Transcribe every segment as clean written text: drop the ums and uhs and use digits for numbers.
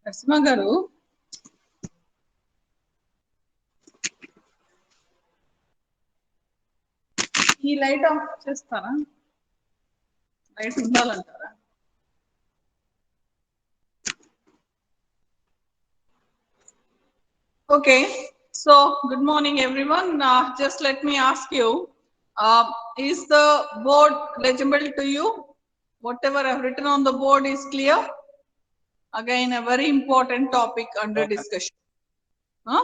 నరసింహ గారు ఈ light of చేస్తారా? Light ఉండాలంటారా? Okay, so good morning everyone. Just let me ask you, is the board legible to you? Whatever I've written on the board is clear? Again, a very important topic under discussion. Huh?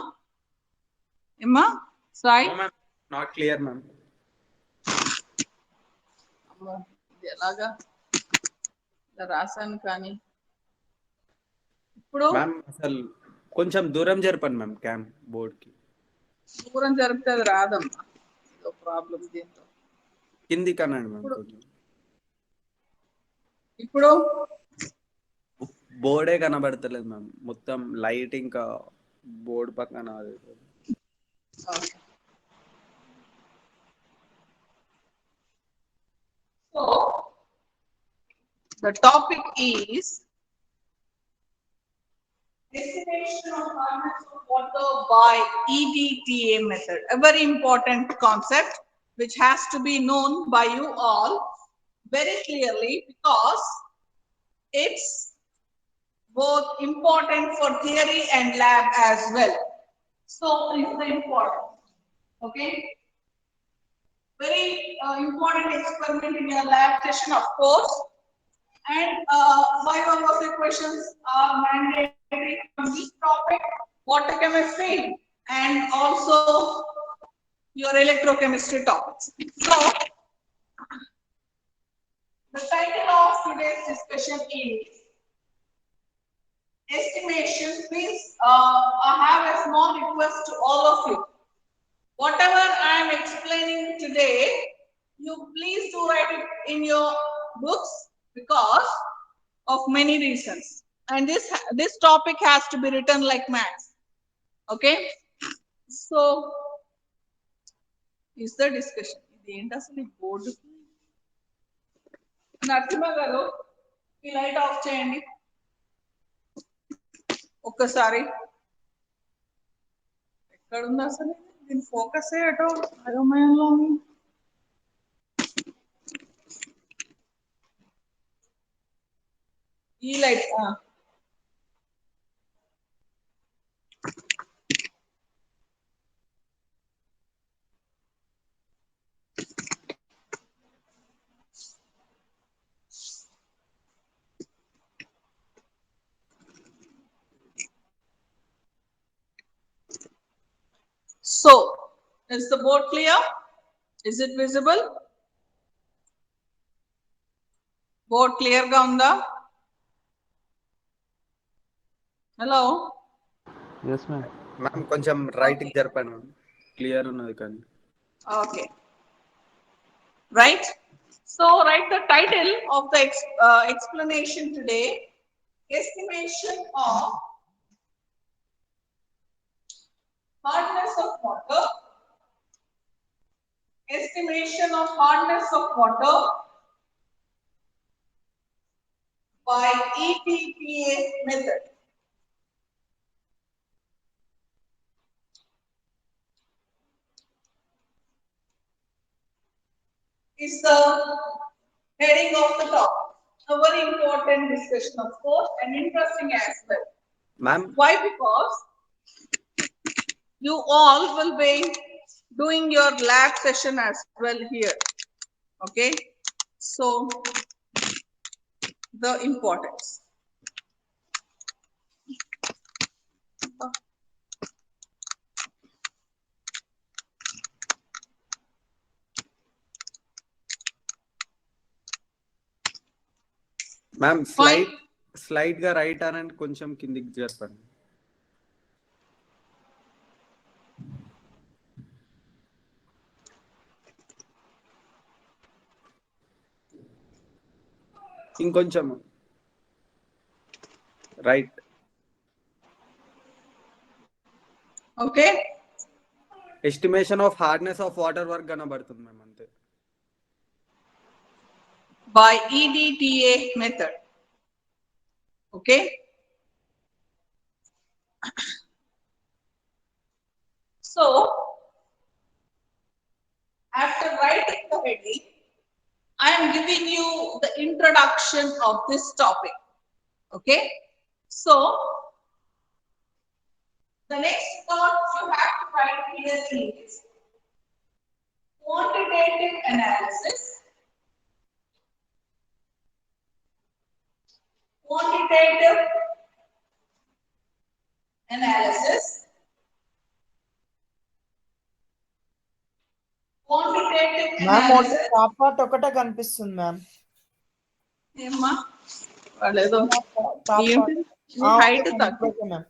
Emma? Sai? No, ma'am. Not clear, ma'am. ఇది ఎలాగా ఇలా రాశాను కానీ ఇప్పుడు ma'am అసలు కొంచెం దూరం జరపండి ma'am camp board కి. దూరం జరిపితే అది రాదమ్మా, ఇదో ప్రాబ్లం దీంతో. కింది కనండి మ్యామ్ కొంచెం. ఇప్పుడు బోర్డే కనబడతలేదు మ్యామ్, మొత్తం లైట్ ఇంకా బోర్డు పక్కన. So the topic is estimation of hardness of water by EDTA method. A very important concept which has to be known by you all very clearly because it's both important for theory and lab as well. So is the important. Okay. Very important experiment in your lab session, of course. And 5 hours of questions are mandatory from this topic, water chemistry, and also your electrochemistry topics. So, the title of today's discussion is estimation. Please, I have a small request to all of you. Whatever I am explaining today, you please do write it in your books because of many reasons. And this topic has to be written like maths. Okay? So, is the discussion. Board. Narasimha గారు ఈ light of చేయండి ఒక్కసారి. ఎక్కడుంది అసలు దీని focus అటో అయోమయంలో ఉంది. ఈ light So, is the board clear? Is it visible? Board clear ga unda? Hello? Yes, ma'am. Ma'am, కొంచెం రైట్ కి జరపండి మ్యామ్, క్లియర్ ఉన్నది కానీ. Okay. Right? So, write the title of the explanation today, estimation of hardness of water, estimation of hardness of water by EDTA method. Is the heading of the topic. A very important discussion, of course, and interesting as well. Ma'am. Why? Because you all will be doing your lab session as well here. Okay? So, the importance. Ma'am slide గా right అనండి, కొంచెం కిందికి జరపండి. ఇంకొంచెం right. Okay. Estimation of hardness of water work కనబడుతుంది ma'am, అంతే. By EDTA method. Okay. So, after writing the heading, I am giving you the introduction of this topic. Okay. So, the next part you have to write here is quantitative analysis. Quantitative analysis. Quantitative ma'am only analysis. Top part ఒకటే కనిపిస్తుంది ma'am. ఏమ్మా వాళ్ళేదో top ఏంటి height తక్కువ part ma'am.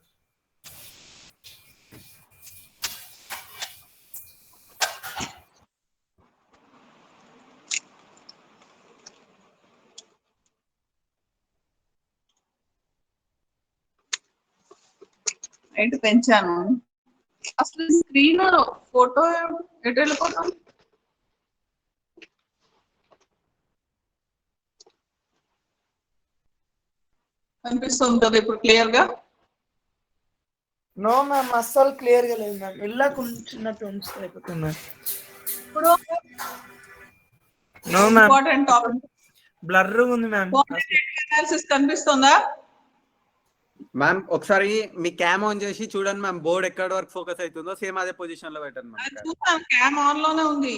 Height పెంచాను. అసలు screen photo ఎటు వెళ్ళిపోతాం? కనిపిస్తుంది కదా ఇప్పుడు క్లియర్ గా? నో మ్యామ్ అస్సలు క్లియర్ గా లేదు మ్యామ్. ఇలా కూర్చున్నట్టు ఉంచితే అయిపోతుంది మ్యామ్. ఇప్పుడు no ma'am important topic blur ఉంది మ్యామ్. క్వాంటిటేటివ్ అనాలిసిస్ కనిపిస్తుందా? మ్యామ్ ఒకసారి మీ క్యామ్ ఆన్ చేసి చూడండి మ్యామ్, బోర్డ్ ఎక్కడ వరకు ఫోకస్ అవుతుందో సేమ్ అదే పొజిషన్ లో పెట్టండి మ్యామ్. చూసాను, క్యామ్ ఆన్ లోనే ఉంది,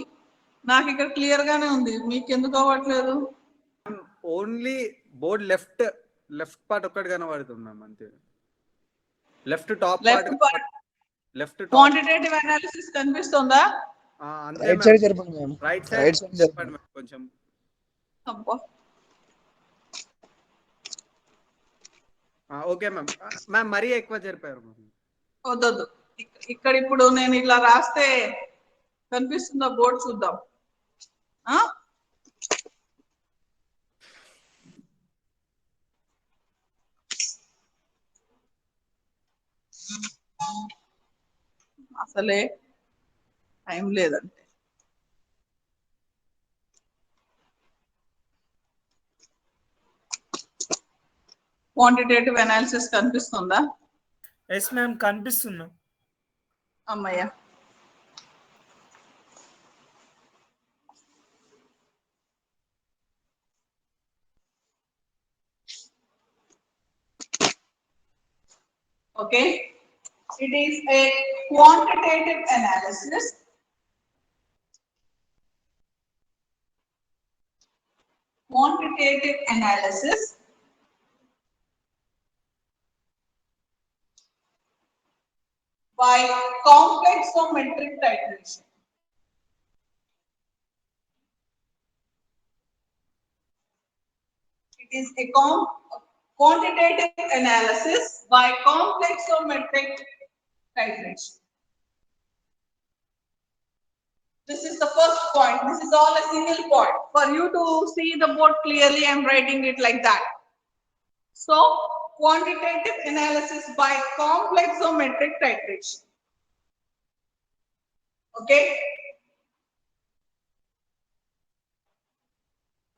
నాకు ఇక్కడ క్లియర్ గానే ఉంది, మీకు ఎందుకు అవ్వట్లేదు? ఓన్లీ బోర్డ్ లెఫ్ట్ పార్ట్ ఒక్కటి కనబడుతుంది మ్యామ్, అంతే. Left top part, left top. Quantitative analysis కనిపిస్తుందా? రైట్ సైడ్ జరపండి మ్యామ్. రైట్ సైడ్ చెప్పండి మ్యామ్ కొంచెం. అబ్బా ఓకే మ్యామ్. మ్యామ్ మరీ ఎక్కువ జరిపారు మ్యామ్. వద్దొద్దు, ఇక్కడ ఇప్పుడు నేను ఇలా రాస్తే కనిపిస్తుందా బోర్డు? చూద్దాం. అసలే టైం లేదంటే క్వాంటిటేటివ్ అనాలిసిస్ కనిపిస్తుందా? ఎస్ మ్యామ్ కనిపిస్తుంది. అమ్మయ్య, okay, it is a quantitative analysis. Quantitative analysis by complexometric titration. It is a quantitative analysis by complexometric titration. This is the first point. This is all a single point. For you to see the board clearly, I am writing it like that. So, quantitative analysis by complexometric titration. Okay?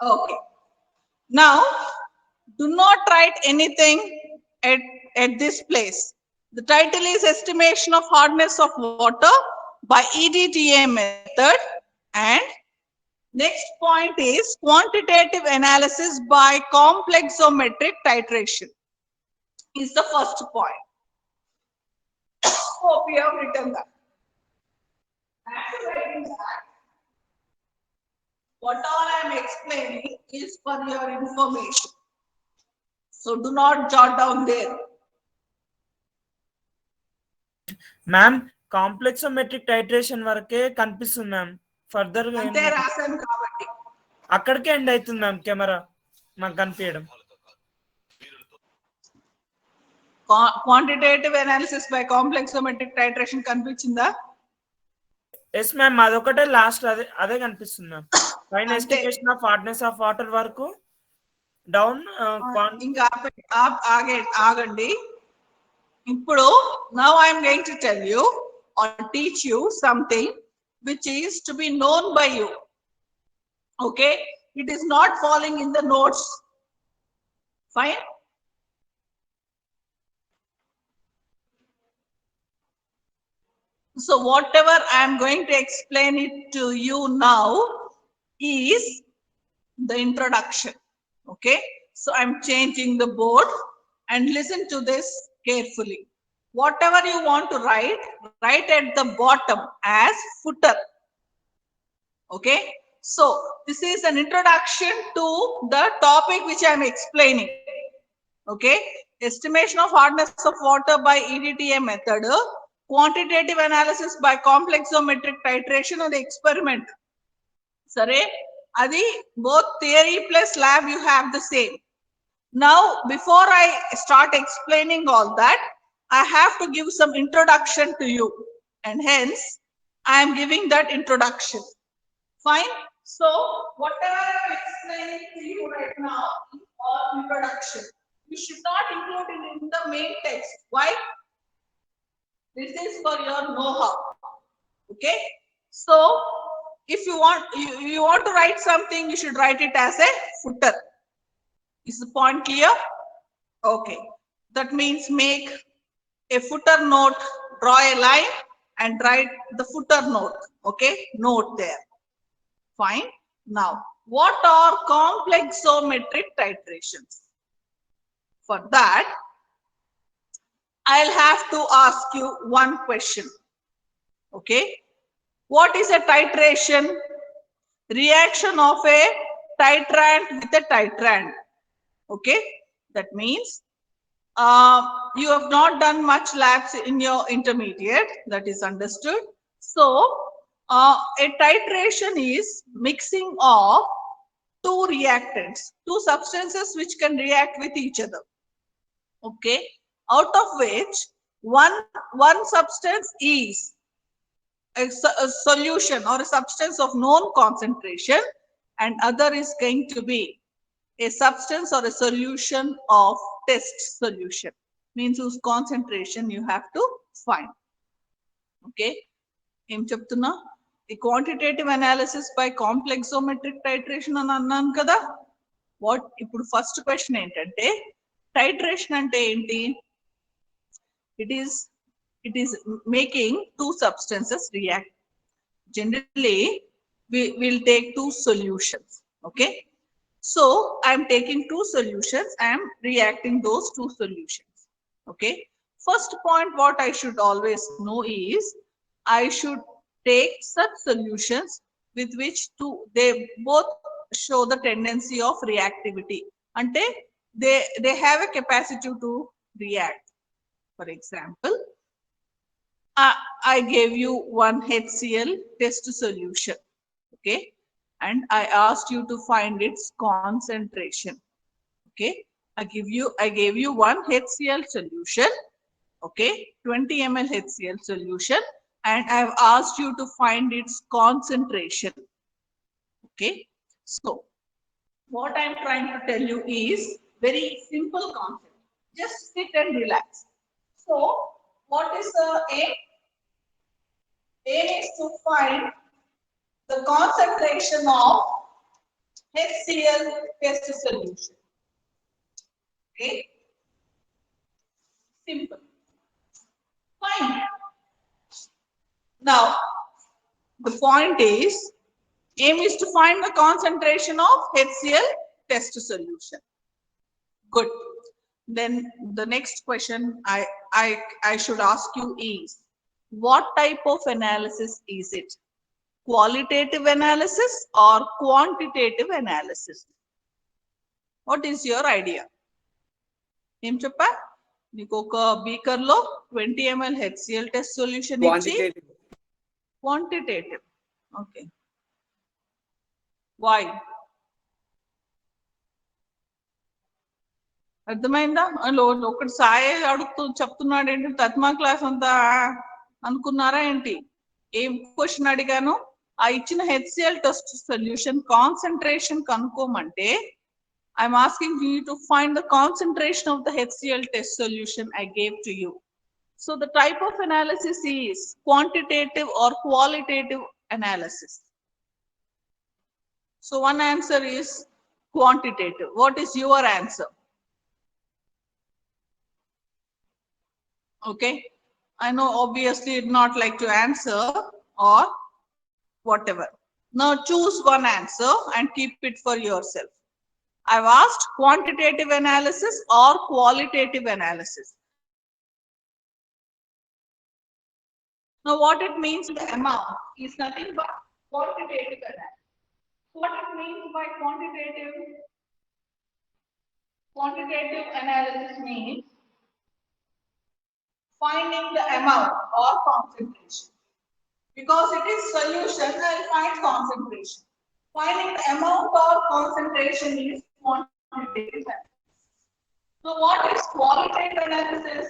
Okay. Now, do not write anything at this place. The title is Estimation of Hardness of Water by EDTA method, and next point is Quantitative Analysis by Complexometric Titration is the first point. Hope you have written that. After writing that, what all I am explaining is for your information. So do not jot down there. Ma'am complexometric titration వరకే కనిపిస్తుంది ma'am. Further గా అంతే రాశాను కాబట్టి అక్కడికే end అవుతుంది ma'am. Camera మాకు కనిపించడం. Quantitative analysis by complexometric titration కనిపించిందా? ఎస్ మ్యామ్ అదొకటే లాస్ట్, అదే కనిపిస్తుంది మ్యామ్. పైన estimation of hardness of water వరకు డౌన్. ఇంకా ఆగండి. ఇప్పుడు now I am going to tell you or teach you something which is to be known by you. Okay, it is not falling in the notes. Fine. So whatever I am going to explain it to you now is the introduction. Okay, so I'm changing the board and listen to this carefully. Whatever you want to write, write at the bottom as footer. Okay, so this is an introduction to the topic which I am explaining. Okay, estimation of hardness of water by EDTA method, quantitative analysis by complexometric titration of the experiment. Sare, adi both theory plus lab you have the same. Now, before I start explaining all that, I have to give some introduction to you, and hence I am giving that introduction. Fine. So, whatever I am explaining to you right now is all introduction. You should not include it in the main text. Why? This is for your know-how. Okay. So, if you want to write something, you should write it as a footer. Is the point clear? Okay. That means make a footer note, draw a line and write the footer note. Okay. Note there. Fine. Now, what are complexometric titrations? For that, I'll have to ask you one question. Okay. What is a titration? Reaction of a titrant with a titrant. Okay. That means you have not done much labs in your intermediate. That is understood. So, a titration is mixing of two reactants, two substances which can react with each other. Okay, out of which one substance is a solution or a substance of known concentration, and other is going to be a substance or a solution of test solution, means whose concentration you have to find. Okay, em cheptunna the quantitative analysis by complexometric titration అని అన్నాను కదా. What ఇప్పుడు first question ఏంటంటే titration ante enti? It is making two substances react. Generally we will take two solutions. Okay, so I am taking two solutions, I am reacting those two solutions. Okay, first point what I should always know is I should take such solutions with which they both show the tendency of reactivity, ante they have a capacity to react. For example, I gave you one HCl test solution. Okay, and I asked you to find its concentration. Okay, I gave you one HCl solution. Okay, 20 ml HCl solution, and I have asked you to find its concentration. Okay, so what I am trying to tell you is very simple concept. Just sit and relax. So, what is the aim? Aim is to find the concentration of HCl test solution. Okay, simple. Fine. Now, the point is, aim is to find the concentration of HCl test solution. Good. Then the next question I should ask you is, what type of analysis is it? Qualitative analysis or quantitative analysis? What is your idea? Em cheppa meeku oka beaker lo 20 ml HCl test solution ichi quantitative. Okay, why? అర్థమైందా? ఒకటి సాయి అడుగుతూ చెప్తున్నాడు ఏంటి, తత్మా class అంతా అనుకున్నారా ఏంటి? ఏం question అడిగాను? ఆ ఇచ్చిన HCl టెస్ట్ సొల్యూషన్ కాన్సన్ట్రేషన్ కనుక్కోమంటే I'm asking you to find the concentration of the HCl test solution I gave to you. So the type of analysis is quantitative or qualitative analysis. So one answer is quantitative. What is your answer? Okay, I know obviously you'd not like to answer or whatever. Now choose one answer and keep it for yourself. I've asked quantitative analysis or qualitative analysis. Now what it means, the amount is nothing but quantitative analysis. What it means by quantitative analysis means finding the amount or concentration. Because it is solution, I'll find concentration. Finding the amount or concentration is quantitative analysis. So what is qualitative analysis?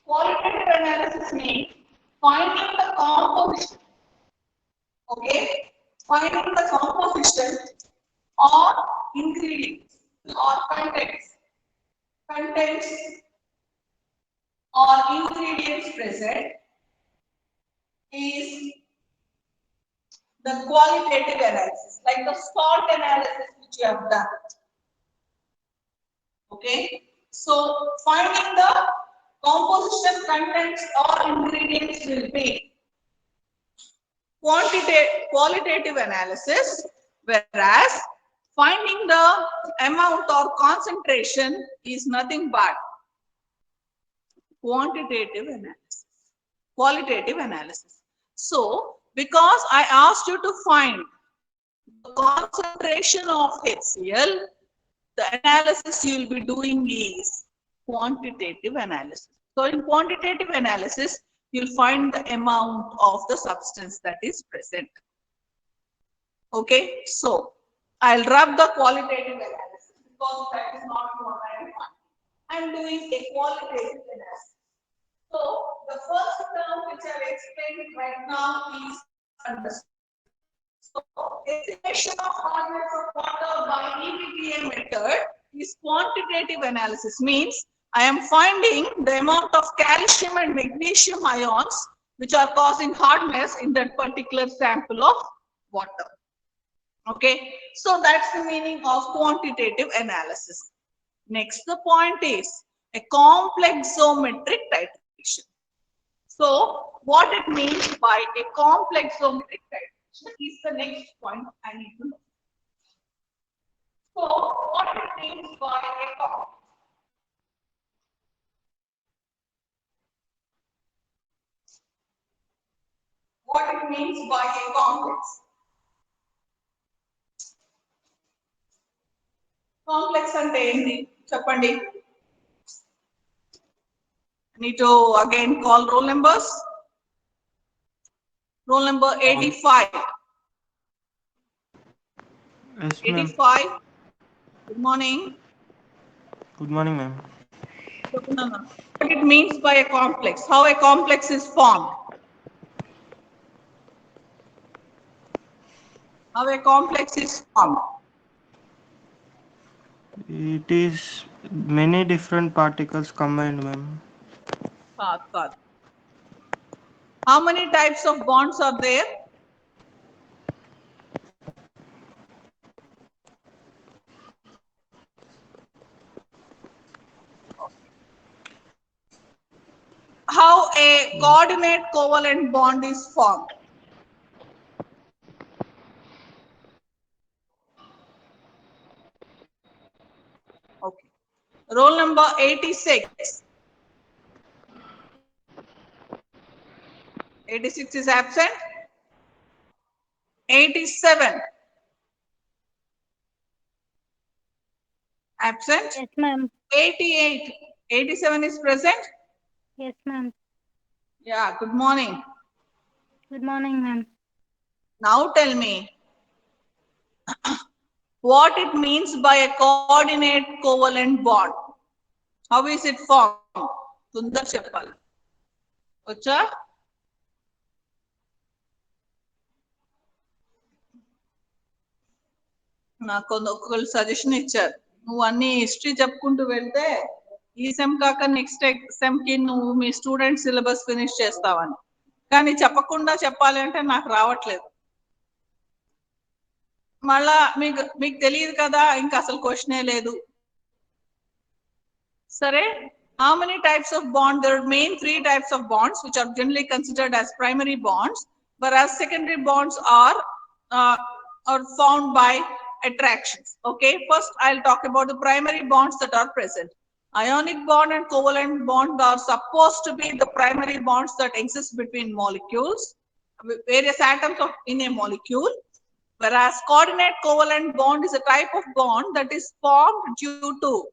Qualitative analysis means finding the composition. Okay, finding the composition or ingredients or contents or ingredients present is the qualitative analysis, like the SWOT analysis which you have done. Okay, so finding the composition, contents or ingredients will be qualitative analysis, whereas finding the amount or concentration is nothing but qualitative analysis. So, because I asked you to find the concentration of HCl, the analysis you will be doing is quantitative analysis. So, in quantitative analysis, you'll find the amount of the substance that is present. Okay, so I'll rub the qualitative analysis because that is not what I am finding. I'm doing a qualitative analysis. So the first term which I have explained right now is understood. So estimation of hardness of water by EBTM method is quantitative analysis, means I am finding the amount of calcium and magnesium ions which are causing hardness in that particular sample of water. Okay, so that's the meaning of quantitative analysis. Next, the point is a complexometric titration. So, what it means by a complexometric titration is the next point I need to know. So, what it means by a complex? What it means by a complex? Complex ante enti cheppandi. I need to again call roll numbers. Roll number 85. Yes, ma'am. 85. Good morning. Good morning, ma'am. What it means by a complex? How a complex is formed? How a complex is formed? It is many different particles combined, ma'am. How many types of bonds are there? How a coordinate covalent bond is formed? Okay. Roll number 86. 86 is absent. 87. Absent. Yes, ma'am. 88. 87 is present. Yes, ma'am. Yeah, good morning. Good morning, ma'am. Now tell me what it means by a coordinate covalent bond. How is it formed? Sundar Cheppal. Ocha? నాకు ఒకళ్ళు suggestion ఇచ్చారు, నువ్వు అన్ని history చెప్పుకుంటూ వెళ్తే ఈ sem కాక next sem కి నువ్వు మీ స్టూడెంట్ సిలబస్ ఫినిష్ చేస్తావని. కానీ చెప్పకుండా చెప్పాలి అంటే నాకు రావట్లేదు. మళ్ళా మీకు తెలియదు కదా, ఇంకా అసలు క్వశ్చనే లేదు. Sare, how many types of bond? There are main 3 types of bonds which are generally considered as primary bonds, whereas secondary bonds uh, are found by attractions. Okay, first I'll talk about the primary bonds that are present. Ionic bond and covalent bond are supposed to be the primary bonds that exist between molecules, various atoms in a molecule, whereas coordinate covalent bond is a type of bond that is formed due to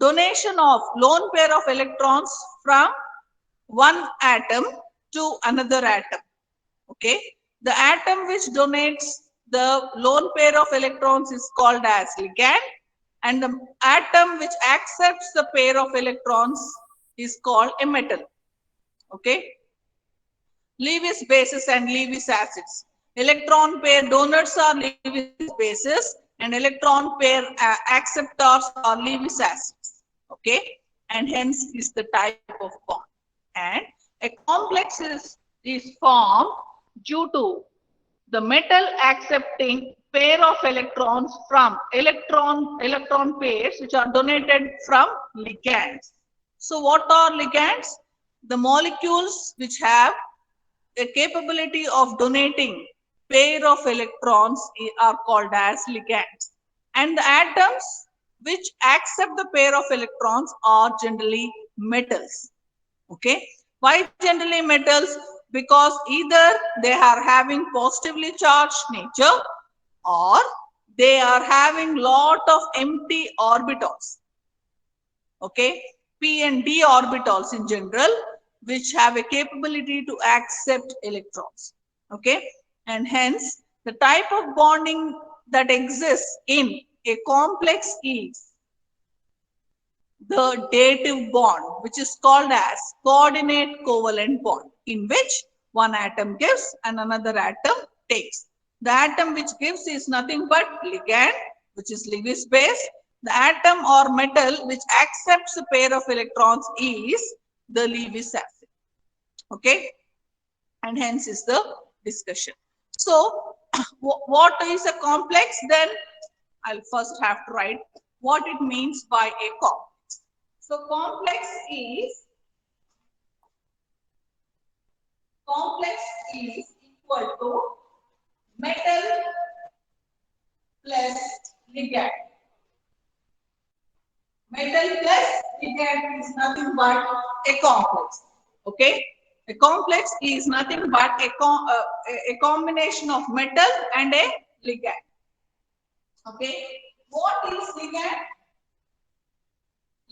donation of lone pair of electrons from one atom to another atom. Okay, the atom which donates the lone pair of electrons is called as ligand, and the atom which accepts the pair of electrons is called a metal. Okay, Lewis bases and Lewis acids. Electron pair donors are Lewis bases and electron pair acceptors are Lewis acids. Okay, and hence is the type of bond. And a complex is formed due to the metal accepting pair of electrons from electron pairs which are donated from ligands. So what are ligands? The molecules which have a capability of donating pair of electrons are called as ligands, and the atoms which accept the pair of electrons are generally metals. Okay, why generally metals? Because either they are having positively charged nature or they are having lot of empty orbitals. Okay, p and d orbitals in general, which have a capability to accept electrons. Okay, and hence the type of bonding that exists in a complex is the dative bond, which is called as coordinate covalent bond, in which one atom gives and another atom takes. The atom which gives is nothing but ligand, which is Lewis base. The atom or metal which accepts a pair of electrons is the Lewis acid. Okay, and hence is the discussion. So, what is a complex? Then I'll first have to write what it means by a complex. So complex is equal to metal plus ligand. Metal plus ligand is nothing but a complex. Okay, a complex is nothing but a combination of metal and a ligand. Okay, what is ligand?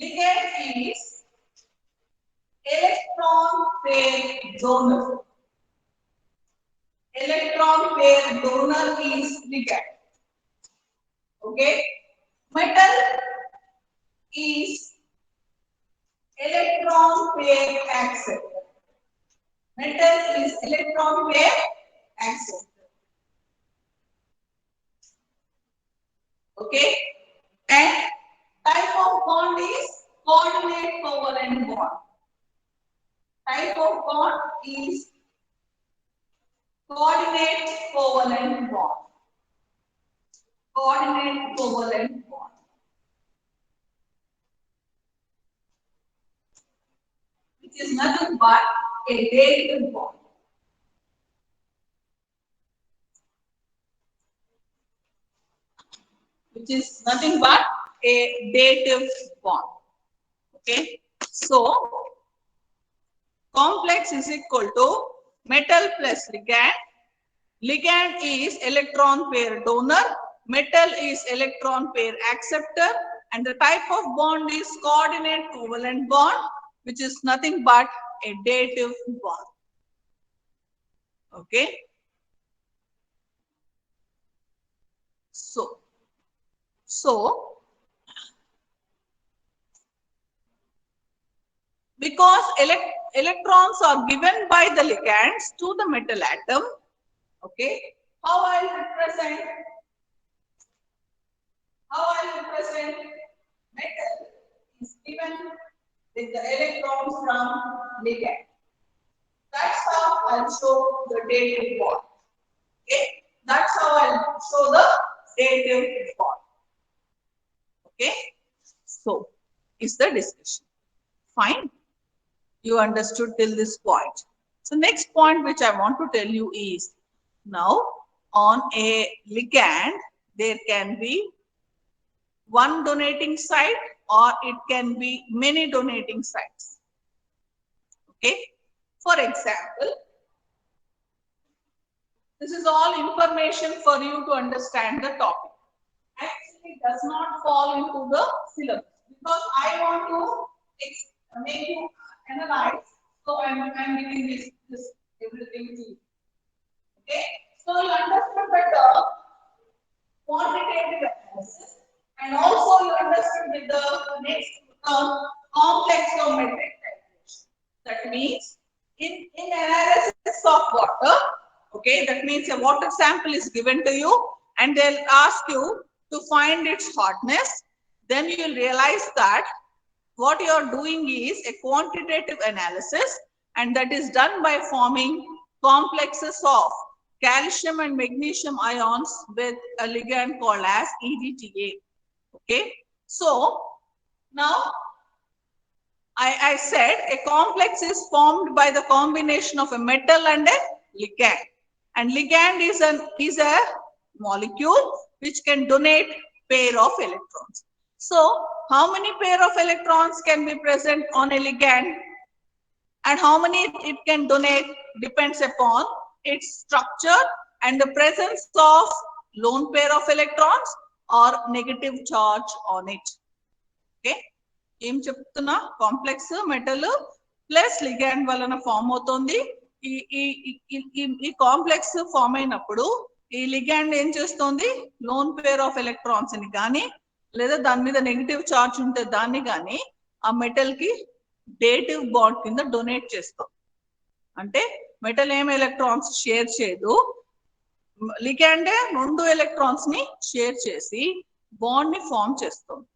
Ligand is electron pair donor. Electron pair donor is ligand. Okay, metal is electron pair acceptor. Metal is electron pair acceptor. Okay, and type of bond is coordinate covalent bond. Type of bond is coordinate covalent bond. Coordinate covalent bond. Which is nothing but a dative bond. Which is nothing but a dative bond. Okay, so complex is equal to metal plus ligand. Ligand is electron pair donor, metal is electron pair acceptor, and the type of bond is coordinate covalent bond, which is nothing but a dative bond. Okay, so because electrons are given by the ligands to the metal atom. Okay, how I represent metal is given with the electrons from ligand. That's how I'll show the dative bond. Okay, that's how I'll show the dative bond. Okay, so is the discussion. Fine. You understood till this point. So next point which I want to tell you is, now on a ligand, there can be one donating site or it can be many donating sites. Okay. For example, this is all information for you to understand the topic. Actually, does not fall into the syllabus because I want to make you analyze. So I'm giving this everything to you. Okay. So you understood the quantitative analysis, and also you understood with the next term complexometric calculation. That means in analysis of water, okay, that means a water sample is given to you and they'll ask you to find its hardness. Then you will realize that what you are doing is a quantitative analysis, and that is done by forming complexes of calcium and magnesium ions with a ligand called as EDTA. Okay, so now I said a complex is formed by the combination of a metal and a ligand, and ligand is a molecule which can donate pair of electrons. So how many pair of electrons can be present on a ligand and how many it can donate depends upon its structure and the presence of lone pair of electrons or negative charge on it. Okay. ఏం చెప్తున్నా complex metal plus ligand వలన form అవుతుంది. ఈ complex form అయినప్పుడు ఈ ligand ఏం చేస్తుంది, lone pair of electrons ని కానీ లేదా దాని మీద నెగిటివ్ చార్జ్ ఉంటే దాన్ని కానీ ఆ మెటల్ కి డేటివ్ బాండ్ కింద డొనేట్ చేస్తాం. అంటే మెటల్ ఏం ఎలక్ట్రాన్స్ షేర్ చేయదు, లిగాండే 2 ఎలక్ట్రాన్స్ ని షేర్ చేసి బాండ్ ని ఫామ్ చేస్తుంది.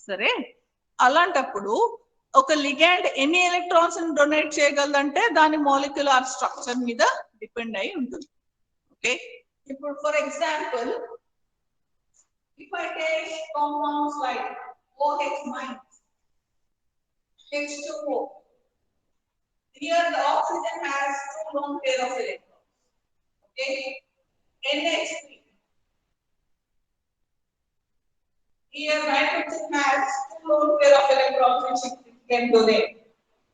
సరే, అలాంటప్పుడు ఒక లిగాండ్ ఎన్ని ఎలక్ట్రాన్స్ ని డొనేట్ చేయగలదంటే దాని మాలిక్యులర్ స్ట్రక్చర్ మీద డిపెండ్ అయి ఉంటుంది. ఓకే, ఇప్పుడు for example if I take compounds like OH minus, H2O, here the oxygen has 2 lone pair of electrons. Okay, NH3, here nitrogen has 2 lone pair of electrons which it can donate.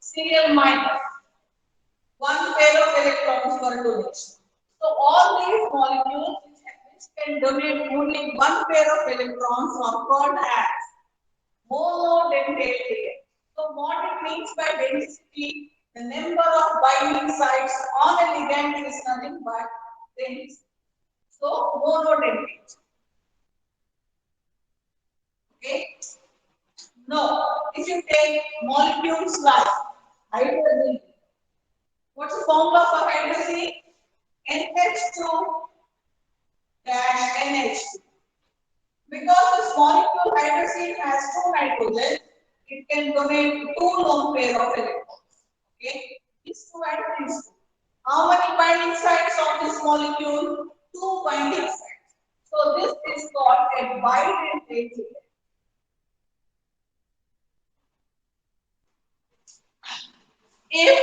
Cl minus, 1 pair of electrons for donation. So all these molecules which can donate only 1 pair of electrons are called as monodentate ligand. So what it means by density, the number of binding sites on a ligand is nothing but density. So monodentate. Okay. Now, if you take molecules like hydrogen, what's the formula for hydrogen? NH2 dash NH2. Because this molecule hydrogen has 2 nitrogen, it can donate 2 lone pair of electrons. Okay, these 2 and these 2. How many binding sites of this molecule? 2 binding sites. So this is called a bidentate ligand. If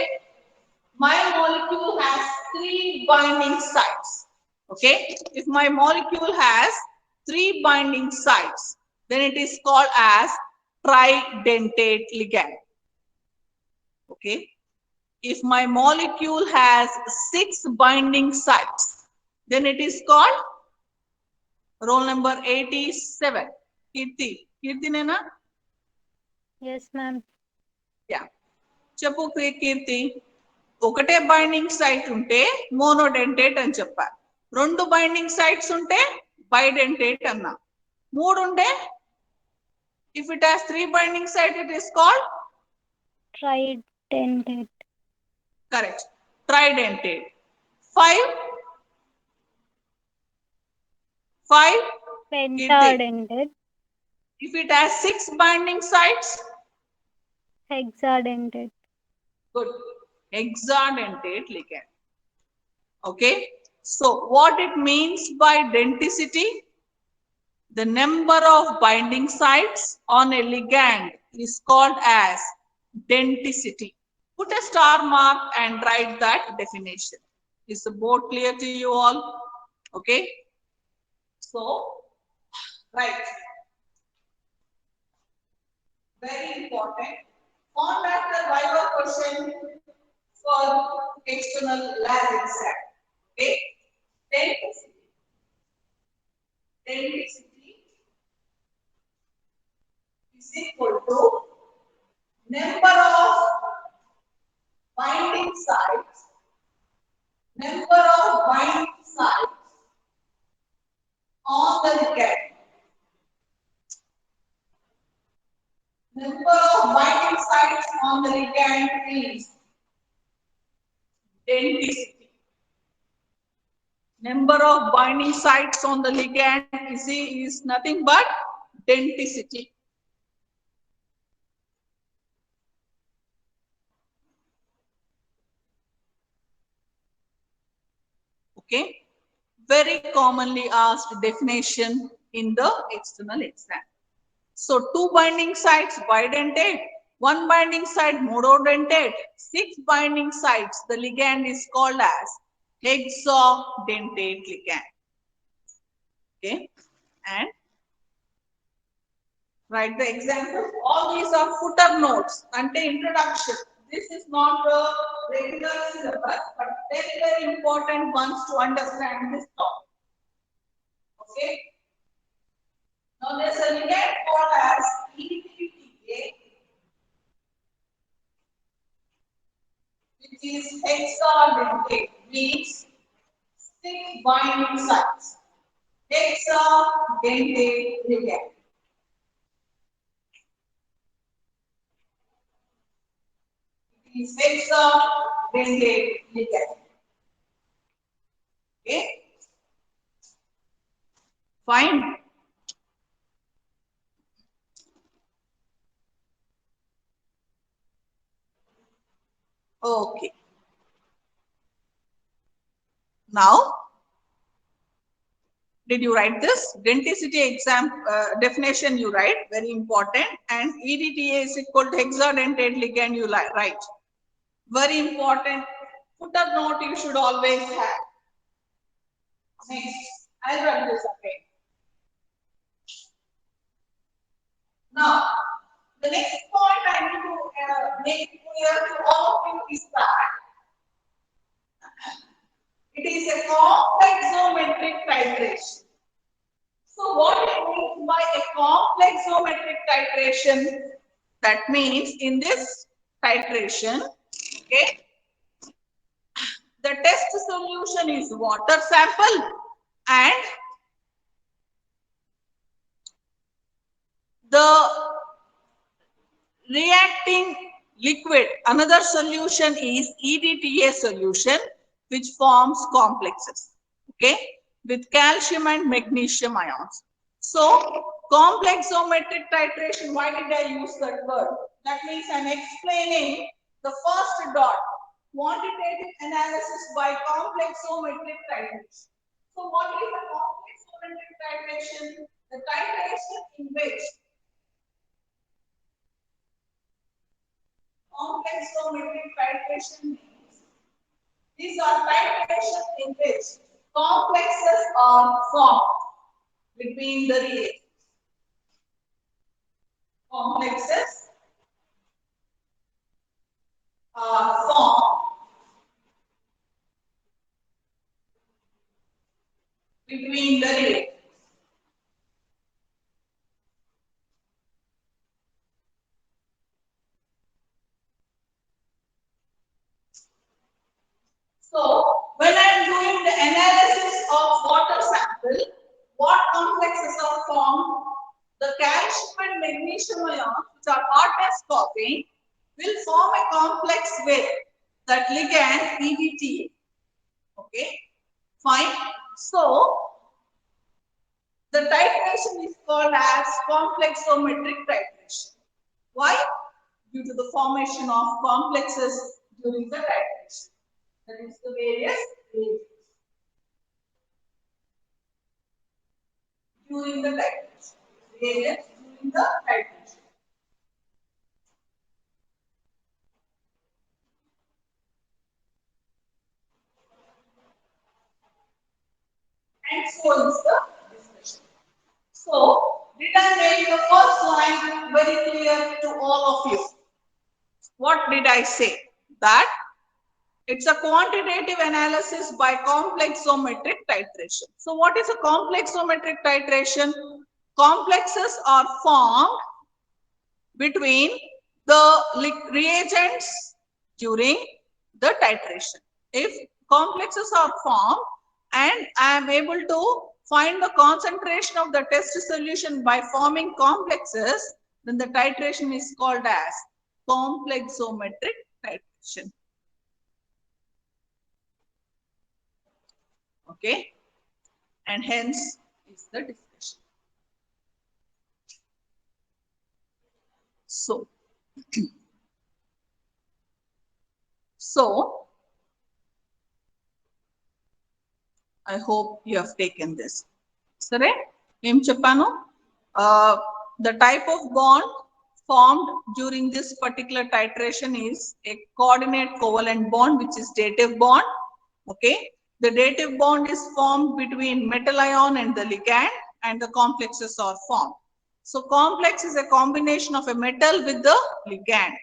my molecule has 3 binding sites, okay, if my molecule has 3 binding sites, then it is called as tridentate ligand. Okay, if my molecule has 6 binding sites, then it is called roll number 87. Kirti nena? Yes, ma'am. Yeah. చెప్పు కీర్తి. ఒకటే binding site ఉంటే monodentate అని చెప్పారు, 2 binding sites ఉంటే bidentate అన్నా, 3 ఉంటే if it has 3 binding site it is called Tridentate. correct, tridentate. 5 Pentadentate. if it has 6 binding sites, Hexadentate. good, hexadentate ligand. Okay, so what it means by denticity? The number of binding sites on a ligand is called as denticity. Put a star mark and write that definition. Is the board clear to you all? Okay. So, right. Very important. Format the Viva question for external lab exam. Okay. Denticity. Denticity is equal to number of binding sites, on the ligand. Number of binding sites on the ligand is denticity. Number of binding sites on the ligand is nothing but denticity. Okay, very commonly asked definition in the external exam. So 2 binding sites bidentate, 1 binding site monodentate, 6 binding sites, the ligand is called as hexadentate ligand. Okay, and write the example. All these are footer notes and the introduction. This is not a regular syllabus, but very important ones to understand this topic. Okay. Now there's a ligand called as EDTA, which is hexadentate, means 6 binding sites. Hexadentate ligand. Is hexadentate ligand. Okay. Fine. Okay. Now, did you write this? Denticity exam definition you write, very important. And EDTA is equal to hexadentate ligand you write. Very important. Footer note you should always have. Next, I'll run this again. Now, the next point I need to make clear to all of you is that it is a complexometric titration. So what it means by a complexometric titration? That means in this titration, okay, the test solution is water sample and the reacting liquid, another solution is EDTA solution, which forms complexes, okay, with calcium and magnesium ions. So, complexometric titration, why did I use that word? That means I'm explaining the first dot, quantitative analysis by complexometric titration. So, what is the complexometric titration? The titration in which complexometric titration means these are titrations in which complexes are formed between the reagents. Complexes are formed between the reagents. So, when I am doing the analysis of water sample, what complexes are formed? The calcium and magnesium ions, which are hardness causing, will form a complex with that ligand EDTA. Okay, fine. So, the titration is called as complexometric titration. Why? Due to the formation of complexes during the titration. That is the various reagents. during the titration. Reagents during the titration. And so is the discussion. So, did I make the first line very clear to all of you? What did I say? That it's a quantitative analysis by complexometric titration. So, what is a complexometric titration? Complexes are formed between the reagents during the titration. If complexes are formed and I am able to find the concentration of the test solution by forming complexes, then the titration is called as complexometric titration. Okay, and hence is the discussion. So I hope you have taken this. Sare, em cheppanu. The type of bond formed during this particular titration is a coordinate covalent bond, which is dative bond. Okay, the dative bond is formed between metal ion and the ligand, and the complexes are formed. So complex is a combination of a metal with the ligand.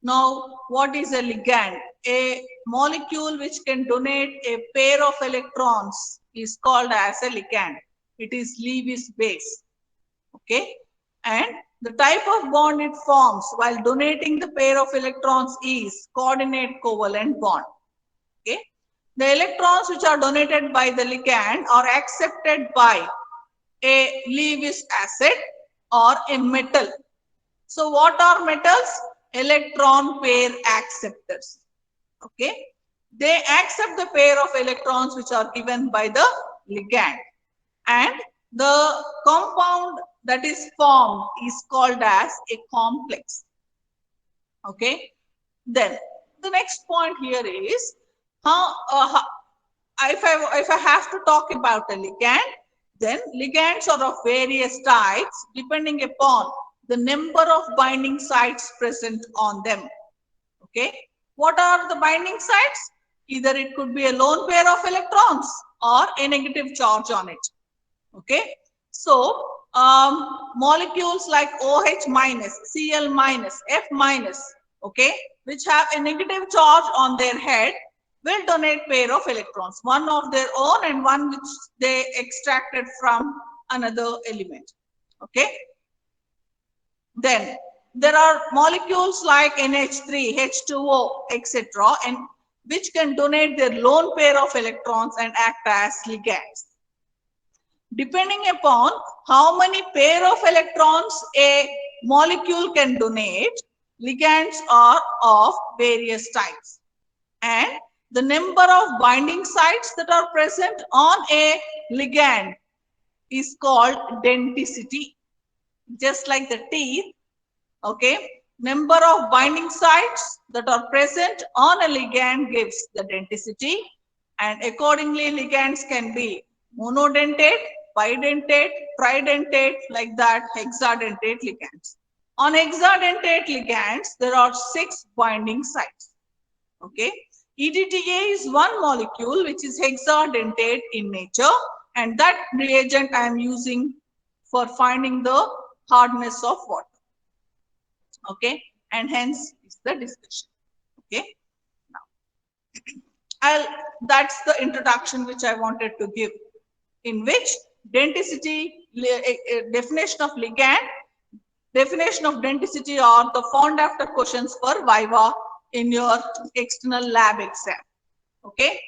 Now, what is a ligand? A molecule which can donate a pair of electrons is called as a ligand. It is Lewis base. Okay, and the type of bond it forms while donating the pair of electrons is coordinate covalent bond. Okay, the electrons which are donated by the ligand are accepted by a Lewis acid or a metal. So what are metals? Electron pair acceptors. Okay, they accept the pair of electrons which are given by the ligand, and the compound that is formed is called as a complex. Okay, then the next point here is if I have to talk about a ligand, then ligands are of various types depending upon the number of binding sites present on them. Okay, what are the binding sites? Either it could be a lone pair of electrons or a negative charge on it. Okay, so molecules like OH minus, Cl minus, F minus, okay, which have a negative charge on their head, will donate pair of electrons, one of their own and one which they extracted from another element. Okay, then there are molecules like NH3, H2O, etc., and which can donate their lone pair of electrons and act as ligands. Depending upon how many pair of electrons a molecule can donate, ligands are of various types. And the number of binding sites that are present on a ligand is called denticity. Just like the teeth, okay, number of binding sites that are present on a ligand gives the denticity, and accordingly ligands can be monodentate, bidentate, tridentate, like that, hexadentate ligands. On hexadentate ligands, there are 6 binding sites. Okay, EDTA is one molecule which is hexadentate in nature, and that reagent I am using for finding the hardness of water. Okay, and hence is the discussion. Okay, now that's the introduction which I wanted to give, in which denticity, definition of ligand, definition of denticity are the found after questions for Viva in your external lab exam. Okay,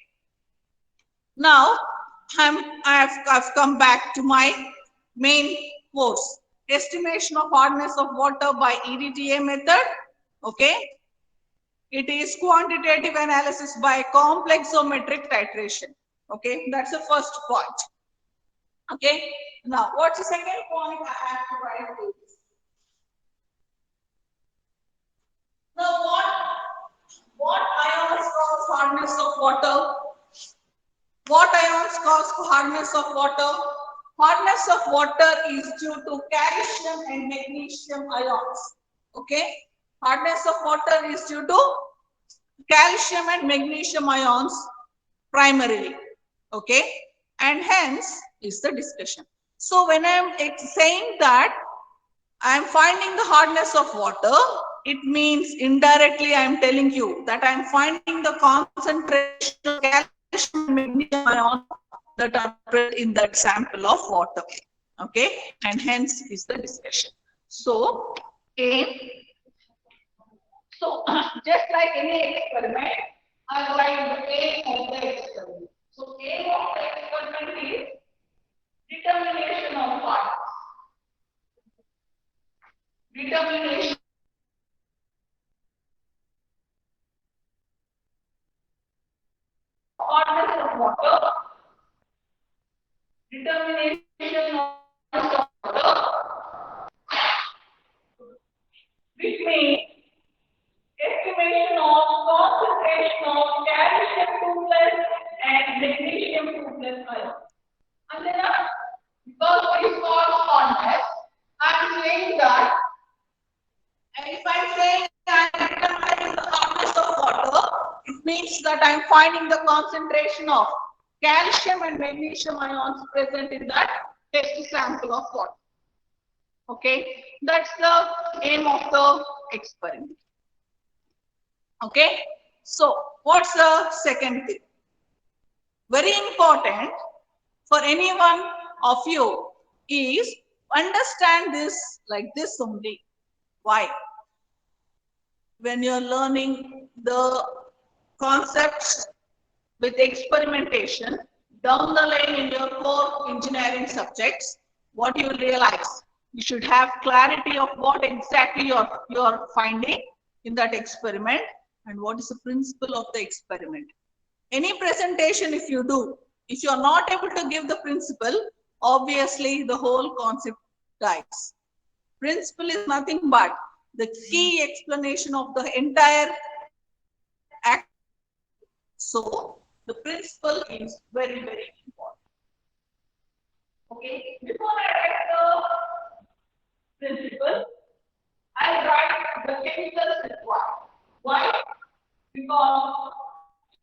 now I've come back to my main course, estimation of hardness of water by EDTA method. Okay, it is quantitative analysis by complexometric titration. Okay, that's the first point. Okay, now what's the second point I have to write to this? Now what ions cause hardness of water? What ions cause hardness of water? hardness of water is due to calcium and magnesium ions. Okay, hardness of water is due to calcium and magnesium ions primarily. Okay, and hence is the discussion. So when I am saying that I am finding the hardness of water, it means indirectly I am telling you that I am finding the concentration of calcium and magnesium ions that are present in that sample of water. Okay, and hence is the discussion. So, just like any experiment, I write the aim of the experiment. So, aim of the experiment is determination of hardness. Determination hardness of water. Determination of water, which means estimation of concentration of calcium 2+ and magnesium 2+ ions. And then because this is called hardness, I am saying that, and if I am saying I am determining the hardness of water, it means that I am finding the concentration of calcium and magnesium ions present in that test sample of water. Okay, that's the aim of the experiment. Okay, so what's the second thing? Very important for any one of you is understand this like this only. Why? When you're learning the concepts with experimentation down the line in your core engineering subjects, what you will realize, you should have clarity of what exactly you're finding in that experiment and what is the principle of the experiment. Any presentation if you do, if you're not able to give the principle, obviously the whole concept dies. Principle is nothing but the key explanation of the entire act. So the principle is very, very important. Okay, before I write the principle, I'll write the chemicals required. Why? Because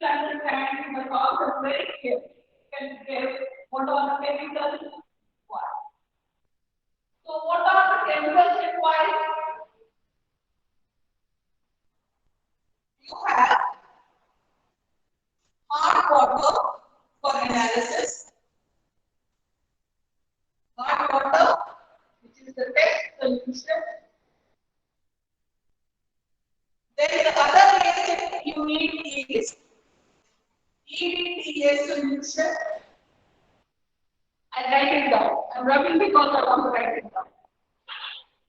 to understand the concept very carefully, what are the chemicals required? So what are the chemicals required? You have hard water for analysis, hard water, which is the test solution. Then the other reagent you need is EDTA solution. I write it down. I'm rubbing because I want to write it down,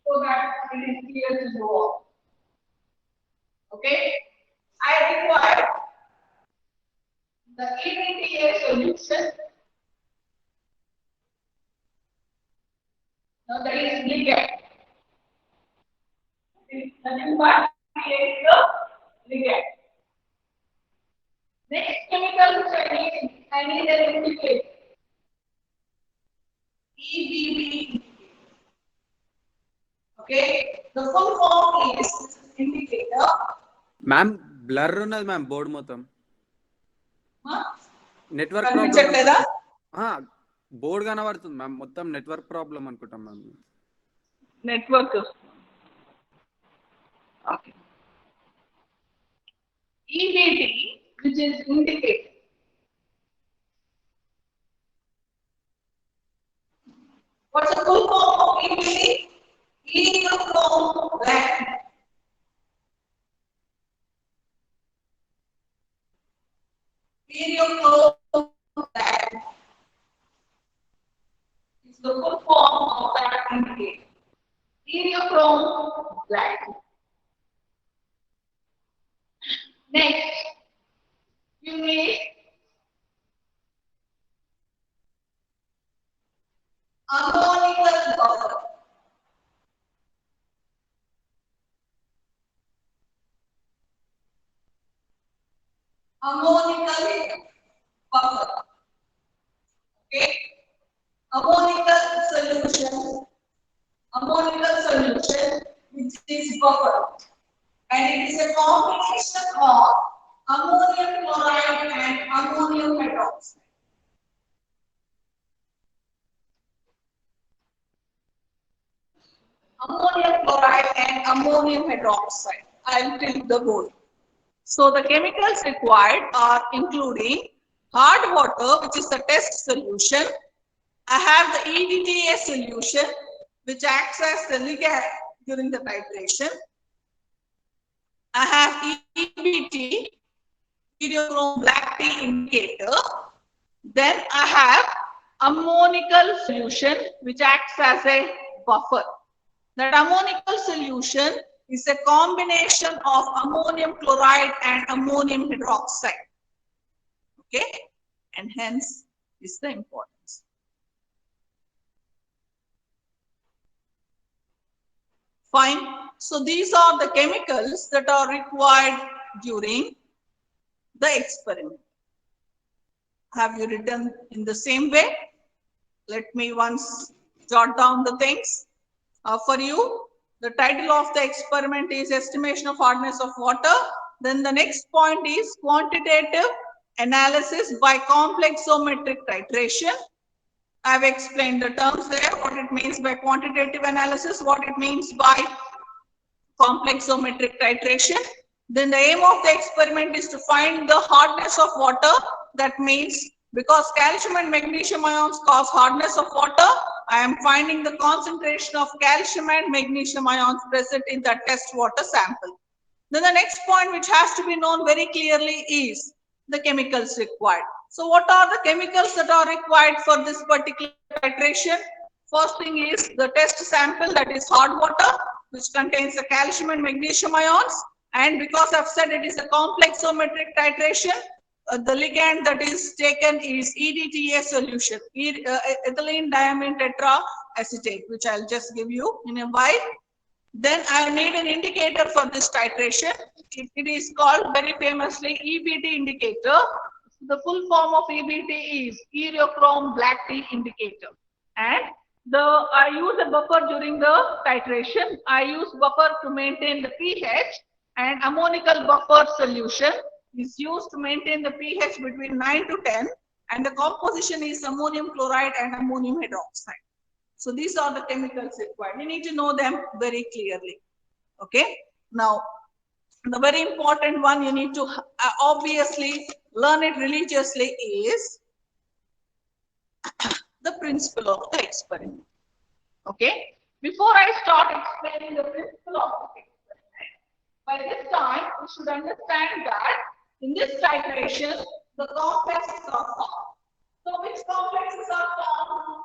so that it is clear to you all. Okay? I require the EDTA solution. Now that is ligand. It is nothing but create the ligand. Next chemical which I need an indicator. EBB. Okay, the full form is indicator. Ma'am blur ఉన్నది ma'am board మొత్తం network కనిపించట్లేదా? Board కనబడుతుంది ma'am మొత్తం network problem అనుకుంటాం ma'am. Network. Okay. EBT, which is indicator. What's the full form of EBT? Iridium black. Iridium black. It's the full form of that indicator. Iridium black. Next, you need ammonical buffer. Ammonical buffer. Okay. ammonical solution, which is buffer, and it is a combination of ammonium chloride and ammonium hydroxide. Ammonium chloride and ammonium hydroxide. I'll tilt the board. So the chemicals required are including hard water, which is the test solution. I have the EDTA solution, which acts as the ligand during the titration. I have EBT, iridiochrome black tea indicator. Then I have ammonical solution, which acts as a buffer. That ammonical solution is a combination of ammonium chloride and ammonium hydroxide. Okay, and hence is the importance. Fine. So these are the chemicals that are required during the experiment. Have you written in the same way? Let me once jot down the things. For you, the title of the experiment is estimation of hardness of water. Then the next point is quantitative analysis by complexometric titration. I have explained the terms there, what it means by quantitative analysis, what it means by complexometric titration. Then the aim of the experiment is to find the hardness of water. That means because calcium and magnesium ions cause hardness of water, I am finding the concentration of calcium and magnesium ions present in the test water sample. Then the next point which has to be known very clearly is the chemicals required. So what are the chemicals that are required for this particular titration? First thing is the test sample, that is hard water, which contains the calcium and magnesium ions. And because I've said it is a complexometric titration, the ligand that is taken is EDTA solution, ethylene diamine tetraacetate, which I'll just give you in a while. Then I need an indicator for this titration. It is called very famously EBT indicator. The full form of EBT is iridiochrome black tea indicator. And I use a buffer during the titration. I use buffer to maintain the pH, and ammonical buffer solution is used to maintain the pH between 9 to 10, and the composition is ammonium chloride and ammonium hydroxide. So these are the chemicals required. You need to know them very clearly. Okay. Now, the very important one you need to obviously learn it religiously is the principle of the experiment. Okay. Before I start explaining the principle of the experiment, by this time you should understand that in this titration, the complexes are formed. So which complexes are formed?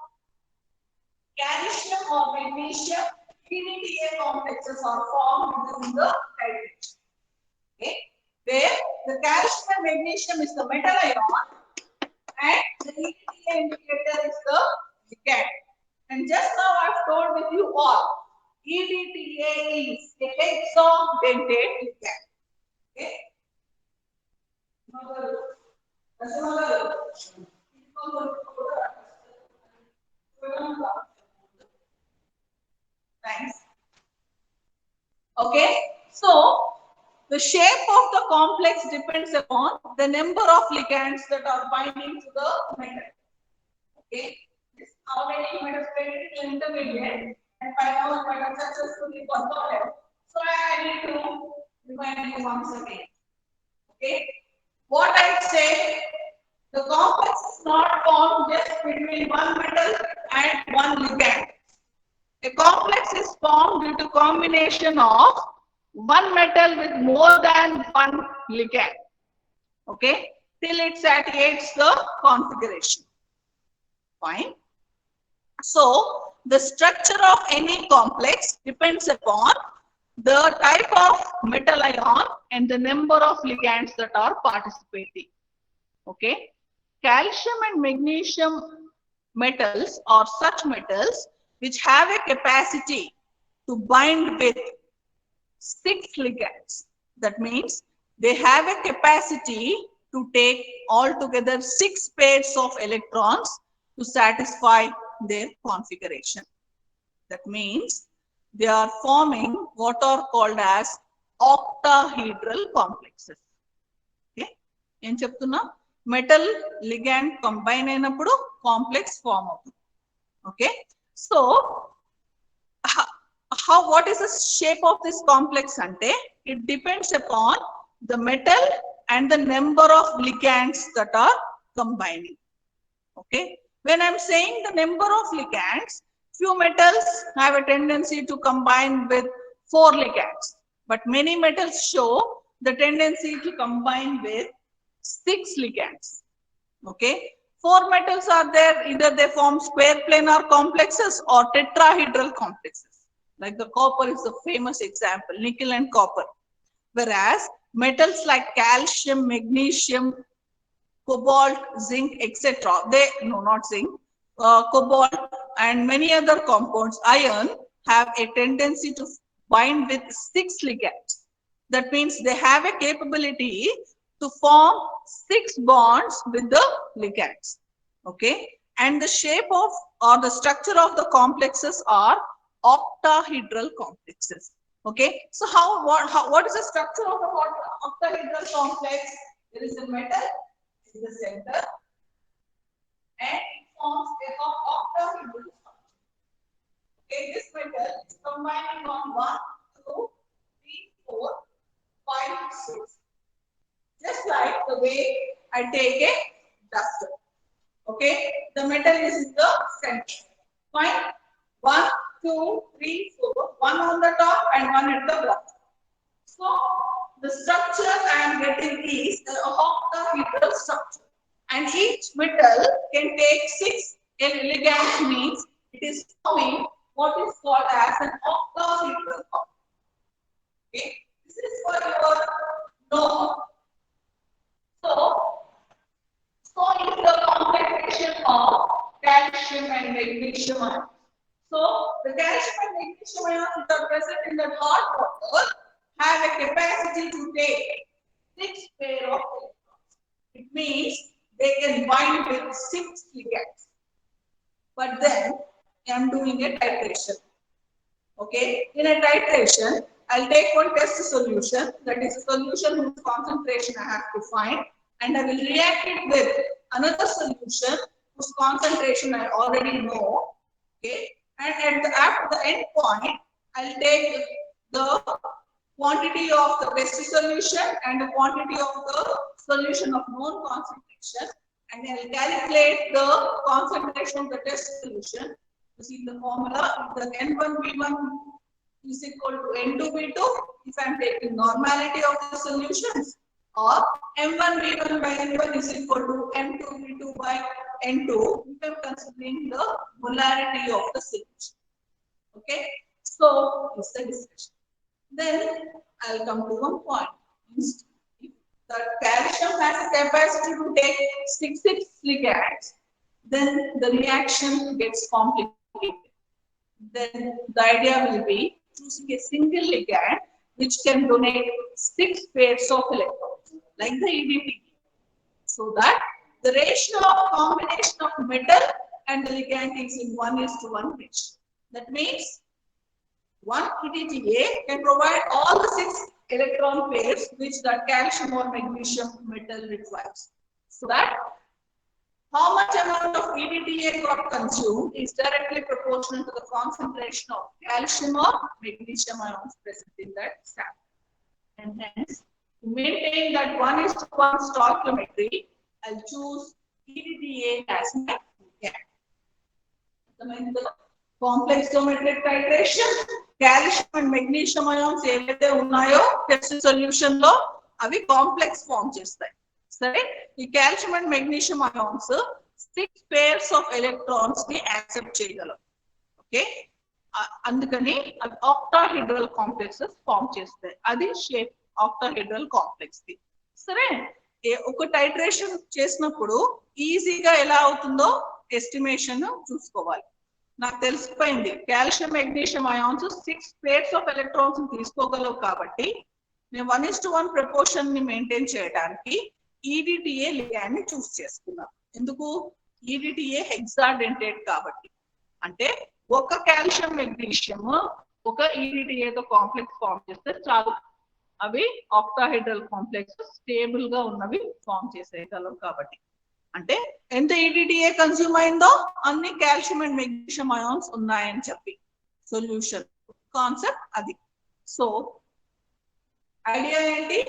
Calcium or magnesium, EDTA complexes are formed within the titration. Okay, where the calcium and magnesium is the metal ion, and the EDTA indicator is the ligand. And just now I've told with you all, EDTA is a hexadentate ligand. Okay. Thanks. Okay, so the shape of the complex depends upon the number of ligands that are binding to the metal. Okay, this already might have stated in intermediate, and by now I have successfully performed. So I need to remind you once again. Okay, what I say, the complex is not formed just between one metal and one ligand. A complex is formed due to combination of one metal with more than one ligand. Okay, till it satiates the configuration. Fine. So the structure of any complex depends upon the type of metal ion and the number of ligands that are participating. Okay, calcium and magnesium metals are such metals which have a capacity to bind with 6 ligands. That means they have a capacity to take altogether 6 pairs of electrons to satisfy their configuration. That means they are forming what are called as octahedral complexes. Okay, em cheptunna metal ligand combine అయినప్పుడు complex form అవుతుంది. Okay, so what is the shape of this complex ante it depends upon the metal and the number of ligands that are combining. Okay, when I'm saying the number of ligands, few metals have a tendency to combine with 4 ligands, but many metals show the tendency to combine with 6 ligands. Okay, 4 metals are there, either they form square planar complexes or tetrahedral complexes. Like the copper is the famous example, nickel and copper. Whereas metals like calcium, magnesium, cobalt, zinc, etc. Cobalt and many other compounds, iron, have a tendency to bind with 6 ligands. That means they have a capability to form 6 bonds with the ligands. Okay, and the shape of or the structure of the complexes are octahedral complexes. Okay, so what is the structure of the octahedral complex? There is a metal in the center and it forms a octahedral structure. Okay, this metal is combining on 1, 2, 3, 4, 5, 6. Just like the way I take a duster. Okay, the metal is in the center. Fine. 1, 2, 3, 4. 1 on the top and 1 at the bottom. So the structure I am getting is the octahedral structure. And each metal can take 6 ligands, means it is forming what is called as an octahedral complex. Okay, this is for your note. So is the configuration of calcium and magnesium ions. So the calcium and magnesium ions that are present in the hot water have a capacity to take 6 pair of electrons. It means they can bind with 6 ligands. But then I am doing a titration. Okay, in a titration, I'll take one test solution, that is a solution whose concentration I have to find, and I will react it with another solution whose concentration I already know. Okay, and at the end point, I'll take the quantity of the best solution and the quantity of the solution of known concentration, and I'll calculate the concentration of the test solution. You see the formula, the N1V1 is equal to N2V2 if I am taking normality of the solutions, or M1V1 by N1 is equal to M2V2 by N2 if I am considering the molarity of the solution. Okay, so it's the discussion. Then I'll come to one point. If the calcium has a capacity to take 6 ligands, then the reaction gets complicated. Then the idea will be choosing a single ligand which can donate 6 pairs of electrons, like the EDTA, so that the ratio of combination of metal and the ligand is in 1:1 ratio. That means one EDTA can provide all the 6 electron pairs which the calcium or magnesium metal requires. So that how much amount of EDTA got consumed is directly proportional to the concentration of calcium or magnesium ions present in that sample. And hence, to maintain that 1:1 stoichiometry, I'll choose EDTA as my ligand. The complexometric titration, calcium and magnesium ions ఏవైతే ఉన్నాయో test solution లో అవి complex form చేస్తాయి. సరే, ఈ calcium and magnesium ions 6 pairs of electrons ని accept చేయగలవు. Okay, అందుకని అవి ఆక్టాహెడ్రల్ కాంప్లెక్సెస్ ఫామ్ చేస్తాయి. అది షేప్ ఆక్టాహెడ్రల్ కాంప్లెక్స్ ది. సరే, ఒక టైట్రేషన్ చేసినప్పుడు ఈజీగా ఎలా అవుతుందో ఎస్టిమేషన్ చూసుకోవాలి. నాకు తెలిసిపోయింది calcium magnesium ions 6 pairs of electrons తీసుకోగలవు కాబట్టి నేను 1:1 ప్రపోర్షన్ ని మెయింటైన్ చేయడానికి EDTA లిగాండ్ ని చూస్ చేసుకున్నాను. ఎందుకు? EDTA హెక్సాడెంటేట్ కాబట్టి. అంటే ఒక కాల్షియం మెగ్నీషియం ఒక EDTA తో కాంప్లెక్స్ ఫామ్ చేస్తే చాలు, అవి ఆక్టాహెడ్రల్ కాంప్లెక్స్ స్టేబుల్ గా ఉన్నవి ఫామ్ చేసేయగలవు. కాబట్టి అంటే ఎంత EDTA కన్స్యూమ్ అయిందో అన్ని కాల్షియం అండ్ మెగ్నీషియం అయాన్స్ ఉన్నాయని చెప్పి సొల్యూషన్ కాన్సెప్ట్ అది. సో ఐడియా ఏంటి?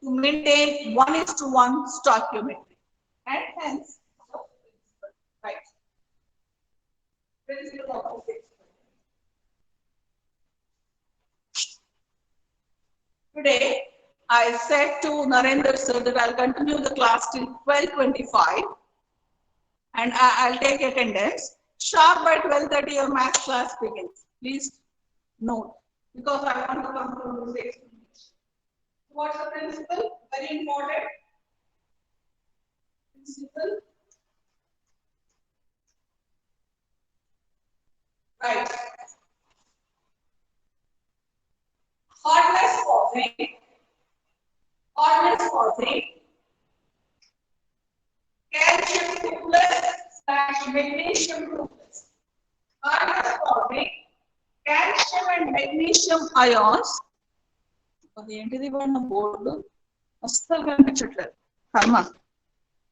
To maintain 1:1 stoichiometry and hence right principle of physics. Today, I said to Narendra sir that I'll continue the class till 12:25 and I'll take attendance. Sharp by 12:30 your math class begins. Please note, because I want to come to this explanation. What's the principle? Very important. Principle. Right. Hardness causing calcium 2+/magnesium 2+. Hardness causing calcium and magnesium ions. అదేంటిది మన board అస్సలు కనిపించట్లేదు కర్మ.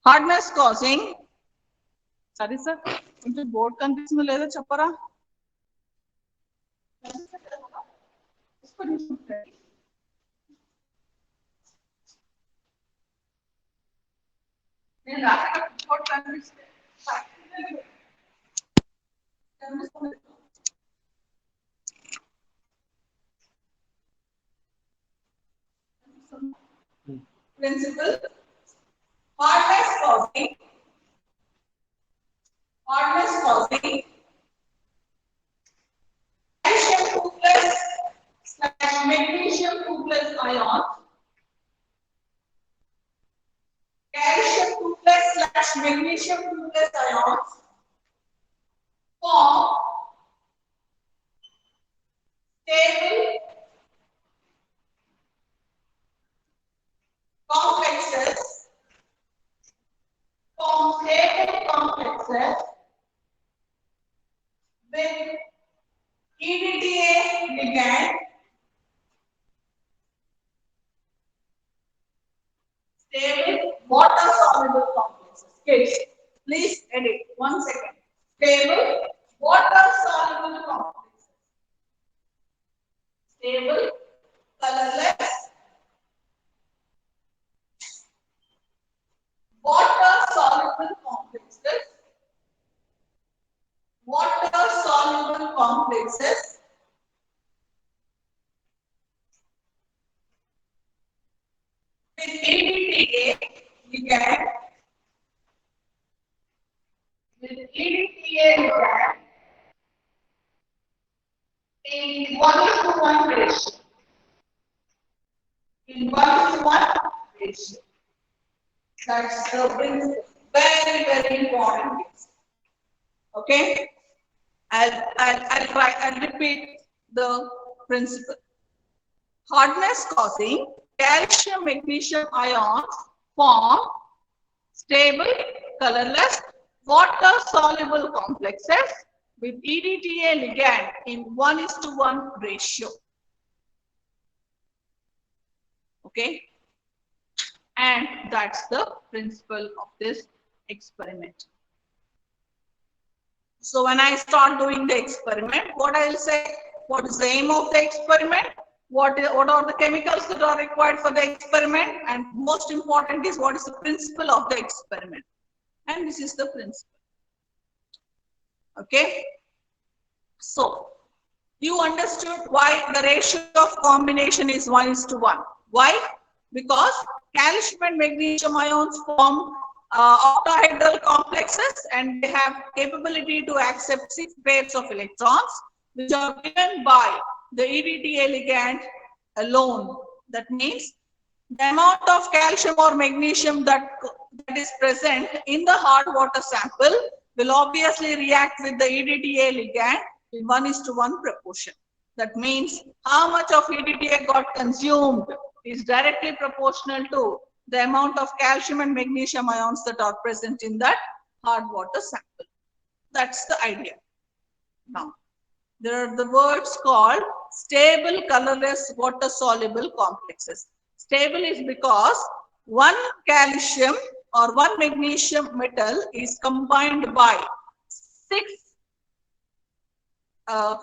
Hardness causing, సరే sir కొంచెం board కనిపిస్తుందో లేదో చెప్పరా? నేను బోర్డు కనిపిస్తే principle. Hardness causing calcium 2+/magnesium 2+ ions. Calcium 2+/magnesium 2+ ions form stable complexes with EDTA ligand, stable water soluble complexes. Kids, please edit 1 second. Stable water soluble complexes. Stable colorless water soluble complexes with EDTA ligand in 1:1 ratio. That's the principle. Very, very important. Okay, I'll repeat the principle. Hardness causing calcium magnesium ions form stable colorless water soluble complexes with EDTA ligand in 1:1 ratio. Okay, and that's the principle of this experiment. So when I start doing the experiment, what I will say, what is the aim of the experiment? What are the chemicals that are required for the experiment? And most important is what is the principle of the experiment? And this is the principle. Okay. So you understood why the ratio of combination is 1:1. Why? Because calcium and magnesium ions form octahedral complexes and they have capability to accept 6 pairs of electrons, which are given by the EDTA ligand alone. That means the amount of calcium or magnesium that is present in the hard water sample will obviously react with the EDTA ligand in 1:1 proportion. That means how much of EDTA got consumed is directly proportional to the amount of calcium and magnesium ions that are present in that hard water sample. That's the idea. Now, there are the words called stable colorless water soluble complexes. Stable is because one calcium or one magnesium metal is combined by uh,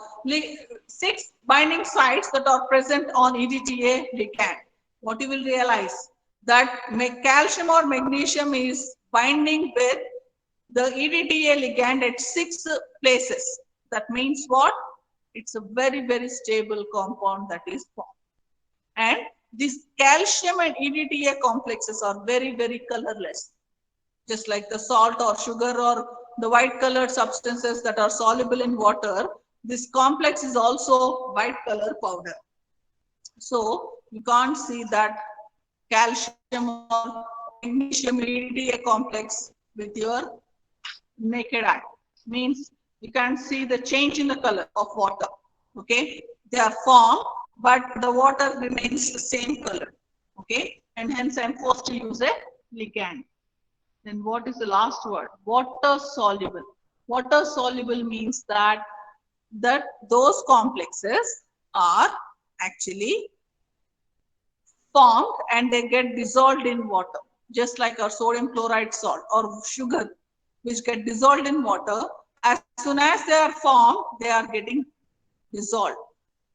six binding sites that are present on EDTA ligand. What you will realize that calcium or magnesium is binding with the EDTA ligand at 6 places. That means what? It's a very, very stable compound that is formed. And these calcium and EDTA complexes are very, very colorless. Just like the salt or sugar or the white colored substances that are soluble in water, this complex is also white color powder. So you can't see that calcium or magnesium EDTA complex with your naked eye. Means you can see the change in the color of water. Okay, they are formed, but the water remains the same color. Okay, and hence I'm forced to use a ligand. Then what is the last word? Water soluble. Water soluble means that those complexes are actually formed and they get dissolved in water, just like our sodium chloride salt or sugar, which get dissolved in water. As soon as they are formed, they are getting dissolved.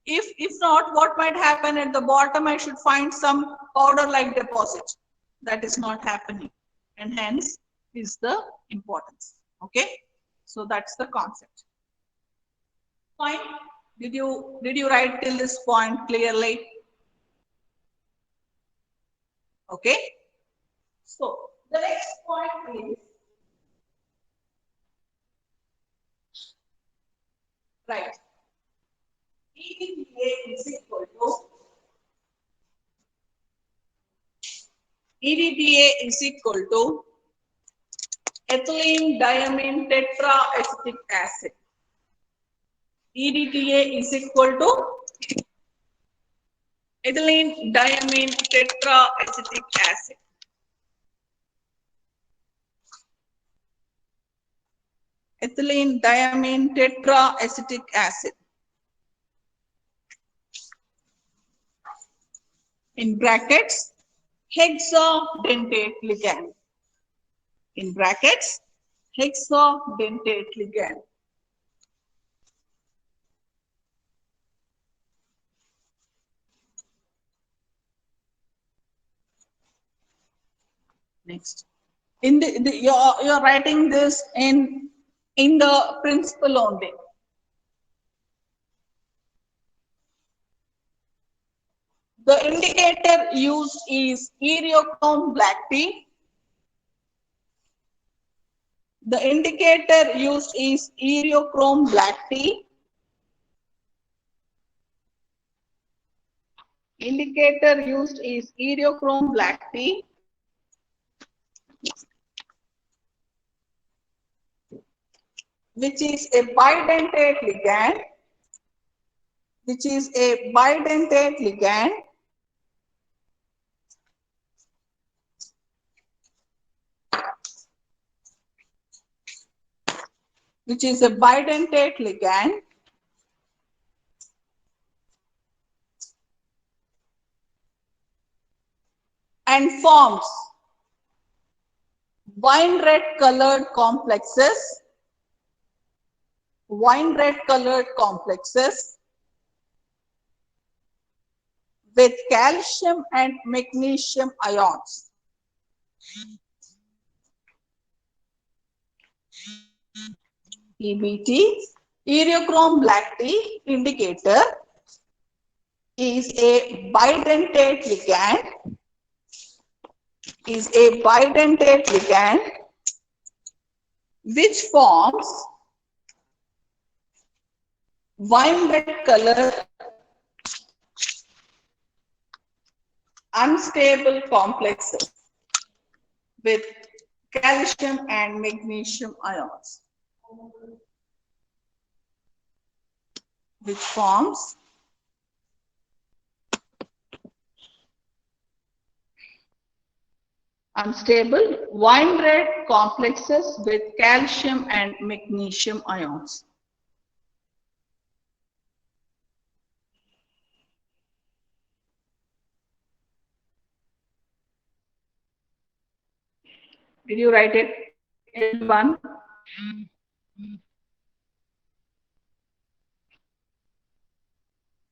If not, what might happen at the bottom? I should find some powder-like deposit. That is not happening, and hence is the importance. Okay, so that's the concept. Fine. Did you write till this point clearly? Okay. So the next point is right. EDTA is equal to ethylene diamine tetraacetic acid. EDTA is equal to ethylene diamine tetraacetic acid. Ethylene diamine tetraacetic acid. In brackets, hexadentate ligand. In brackets, hexadentate ligand. Next, in you're writing this in the principle only. The indicator used is eriochrome black tea. The indicator used is eriochrome black tea. Indicator used is eriochrome black tea. Which is a bidentate ligand. Which is a bidentate ligand. Which is a bidentate ligand. And forms wine red colored complexes. Wine red colored complexes with calcium and magnesium ions. EBT, eriochrome black tea indicator, is a bidentate ligand. Is a bidentate ligand which forms wine red color unstable complexes with calcium and magnesium ions, which forms unstable wine red complexes with calcium and magnesium ions. Did you write it? Anyone?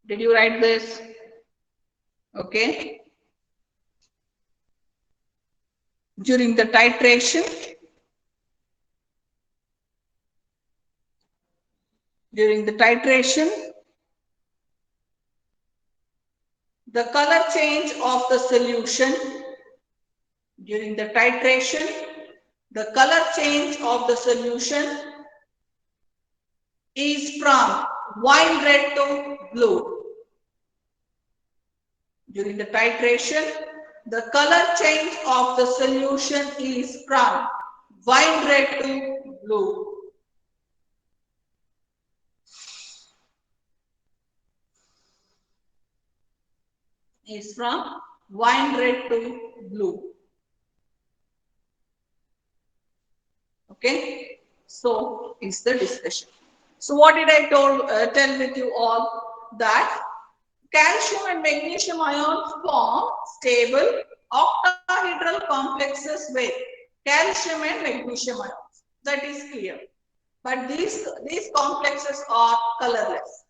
Did you write this? Okay. During the titration, the color change of the solution, during the titration, the color change of the solution is from wine red to blue. During the titration, the color change of the solution is from wine red to blue. Is from wine red to blue. Okay, so is the discussion. So what did I tell with you all? That calcium and magnesium ions form stable octahedral complexes with calcium and magnesium ions. That is clear. But these complexes are colorless.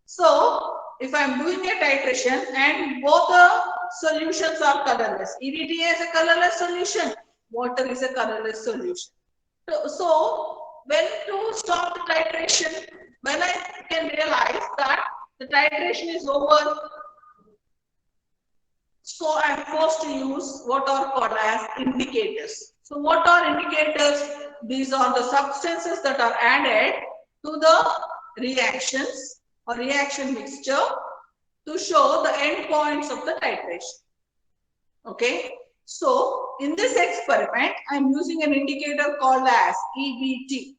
So if I am doing a titration and both the solutions are colorless, EDTA is a colorless solution, water is a colorless solution. So when to stop the titration? When I can realize that the titration is over, so I am forced to use what are called as indicators. So what are indicators? These are the substances that are added to the reactions or reaction mixture to show the endpoints of the titration. Okay. So in this experiment, I am using an indicator called as EBT,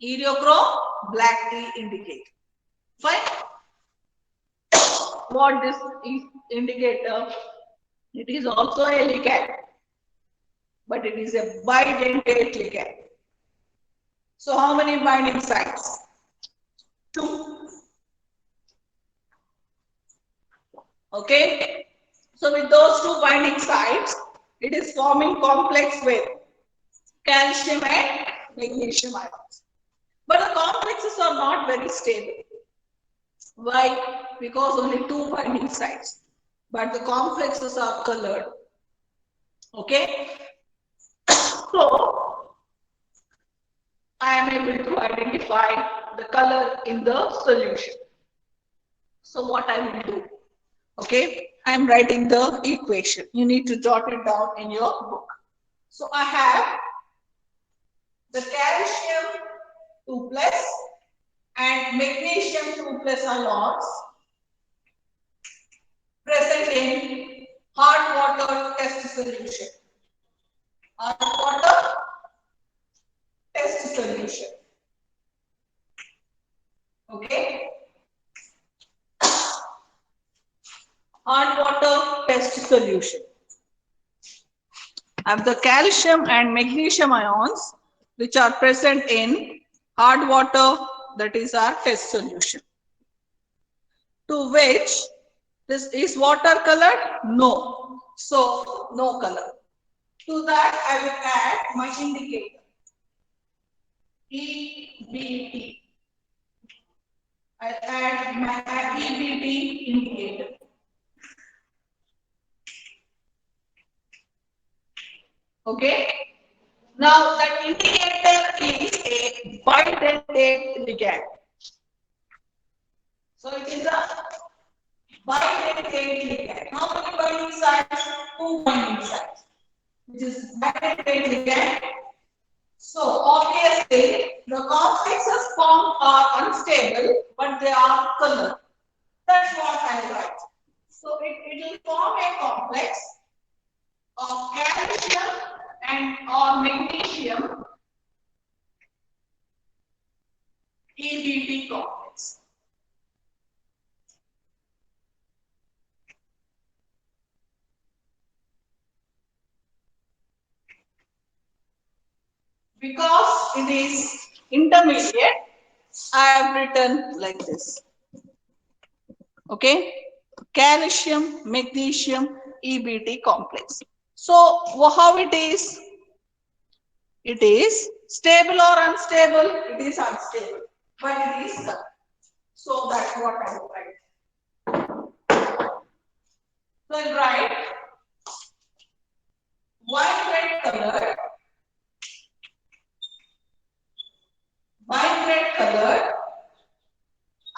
Eriochrome black tea indicator. Fine. What this is indicator? It is also a ligand, but it is a bidentate ligand. So how many binding sites? 2. Okay. So with those 2 binding sites, it is forming complex with calcium and magnesium ions. But the complexes are not very stable. Why? Because only 2 binding sites. But the complexes are colored. Okay. So I am able to identify the color in the solution. So what I will do? Okay, I am writing the equation. You need to jot it down in your book. So I have the calcium 2+ and magnesium 2+ ions present in hard water test solution. Hard water test solution. Okay. Hard water test solution. I have the calcium and magnesium ions which are present in hard water, that is our test solution. To which this is water colored? No. So no color. To that I will add my indicator. EBT. I add my EBT indicator. Okay. Now that indicator is a bidentate ligand. So it is a bidentate ligand. How many binding sites? 2 binding sites, which is bidentate ligand. So obviously the complexes formed are unstable, but they are colored. That's what I write. So it will form a complex of calcium and or magnesium EBT complex. Because it is intermediate, I have written like this. Okay, calcium, magnesium, EBT complex. So how it is? It is stable or unstable? It is unstable, but it is color. So that's what I will write. So I'll write wine red color,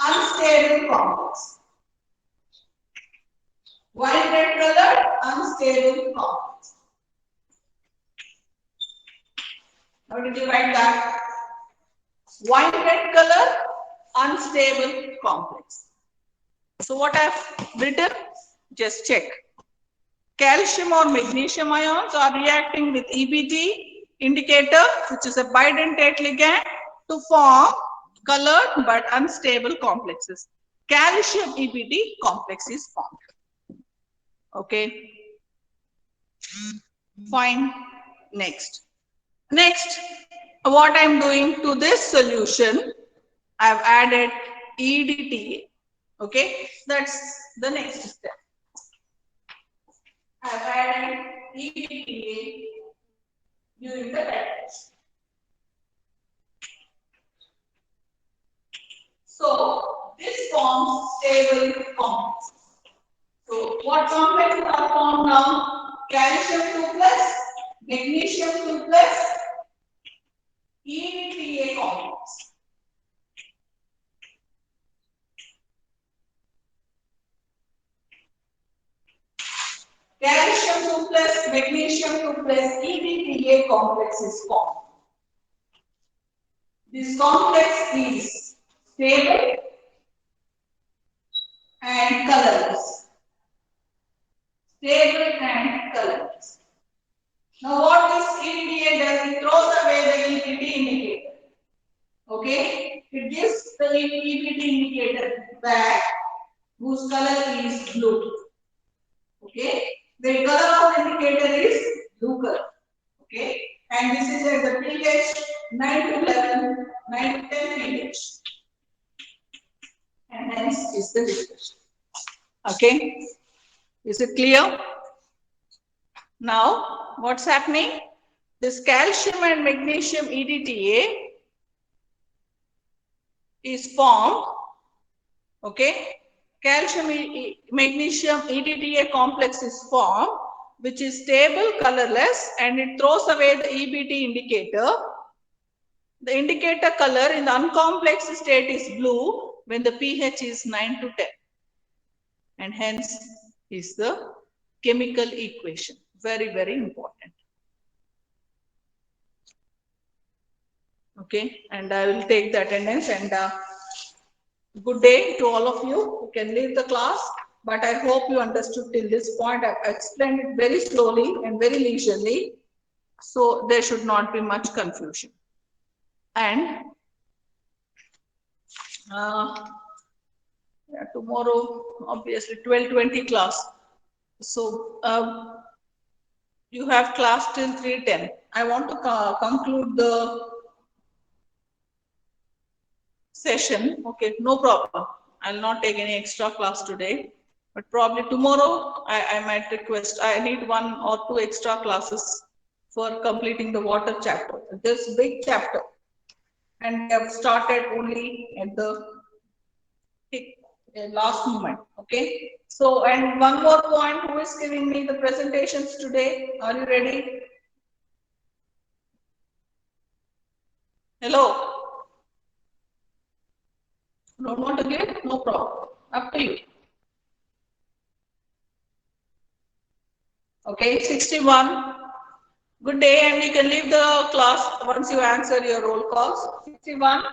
unstable complex. Wine red color, unstable complex. How did you write that? Wine red color, unstable complex. So what I've written, just check. Calcium or magnesium ions are reacting with EBT indicator, which is a bidentate ligand, to form colored but unstable complexes. Calcium EBT complex is formed. Okay. Fine. Next. Next, what I'm doing to this solution, I've added EDTA. Okay, that's the next step. I've added EDTA during the titration. So this forms stable complexes. So what complexes are formed now? Calcium 2 plus, magnesium 2 plus, EDTA complex. Calcium 2 plus, magnesium 2 plus, EDTA complex is formed. This complex is stable and colorless. Stable and colorless. Now what this EDTA does, it throws away the EBT indicator. Okay, it gives the EBT indicator back whose color is blue. Okay, the color of the indicator is blue color. Okay, and this is at the pH 9 to 11, 9 to 10 pH. And hence is the discussion. Okay, is it clear? Now, what's happening? This calcium and magnesium EDTA is formed. Okay, calcium magnesium EDTA complex is formed, which is stable, colorless, and it throws away the EBT indicator. The indicator color in the uncomplex state is blue when the pH is 9 to 10, and hence is the chemical equation. Very, very important. Okay, and I will take the attendance, and good day to all of you. You can leave the class, but I hope you understood till this point. I've explained it very slowly and very leisurely, so there should not be much confusion. And tomorrow, obviously, 12:20 class. So you have class till 3:10. I want to conclude the session. Okay, no problem. I'll not take any extra class today, but probably tomorrow I might request. I need 1 or 2 extra classes for completing the water chapter. This big chapter, and we have started only at the last moment. Okay. So, and one more point, who is giving me the presentations today? Are you ready? Hello? Don't want to give? No problem. Up to you. Okay, 61. Good day, and you can leave the class once you answer your roll calls. 61.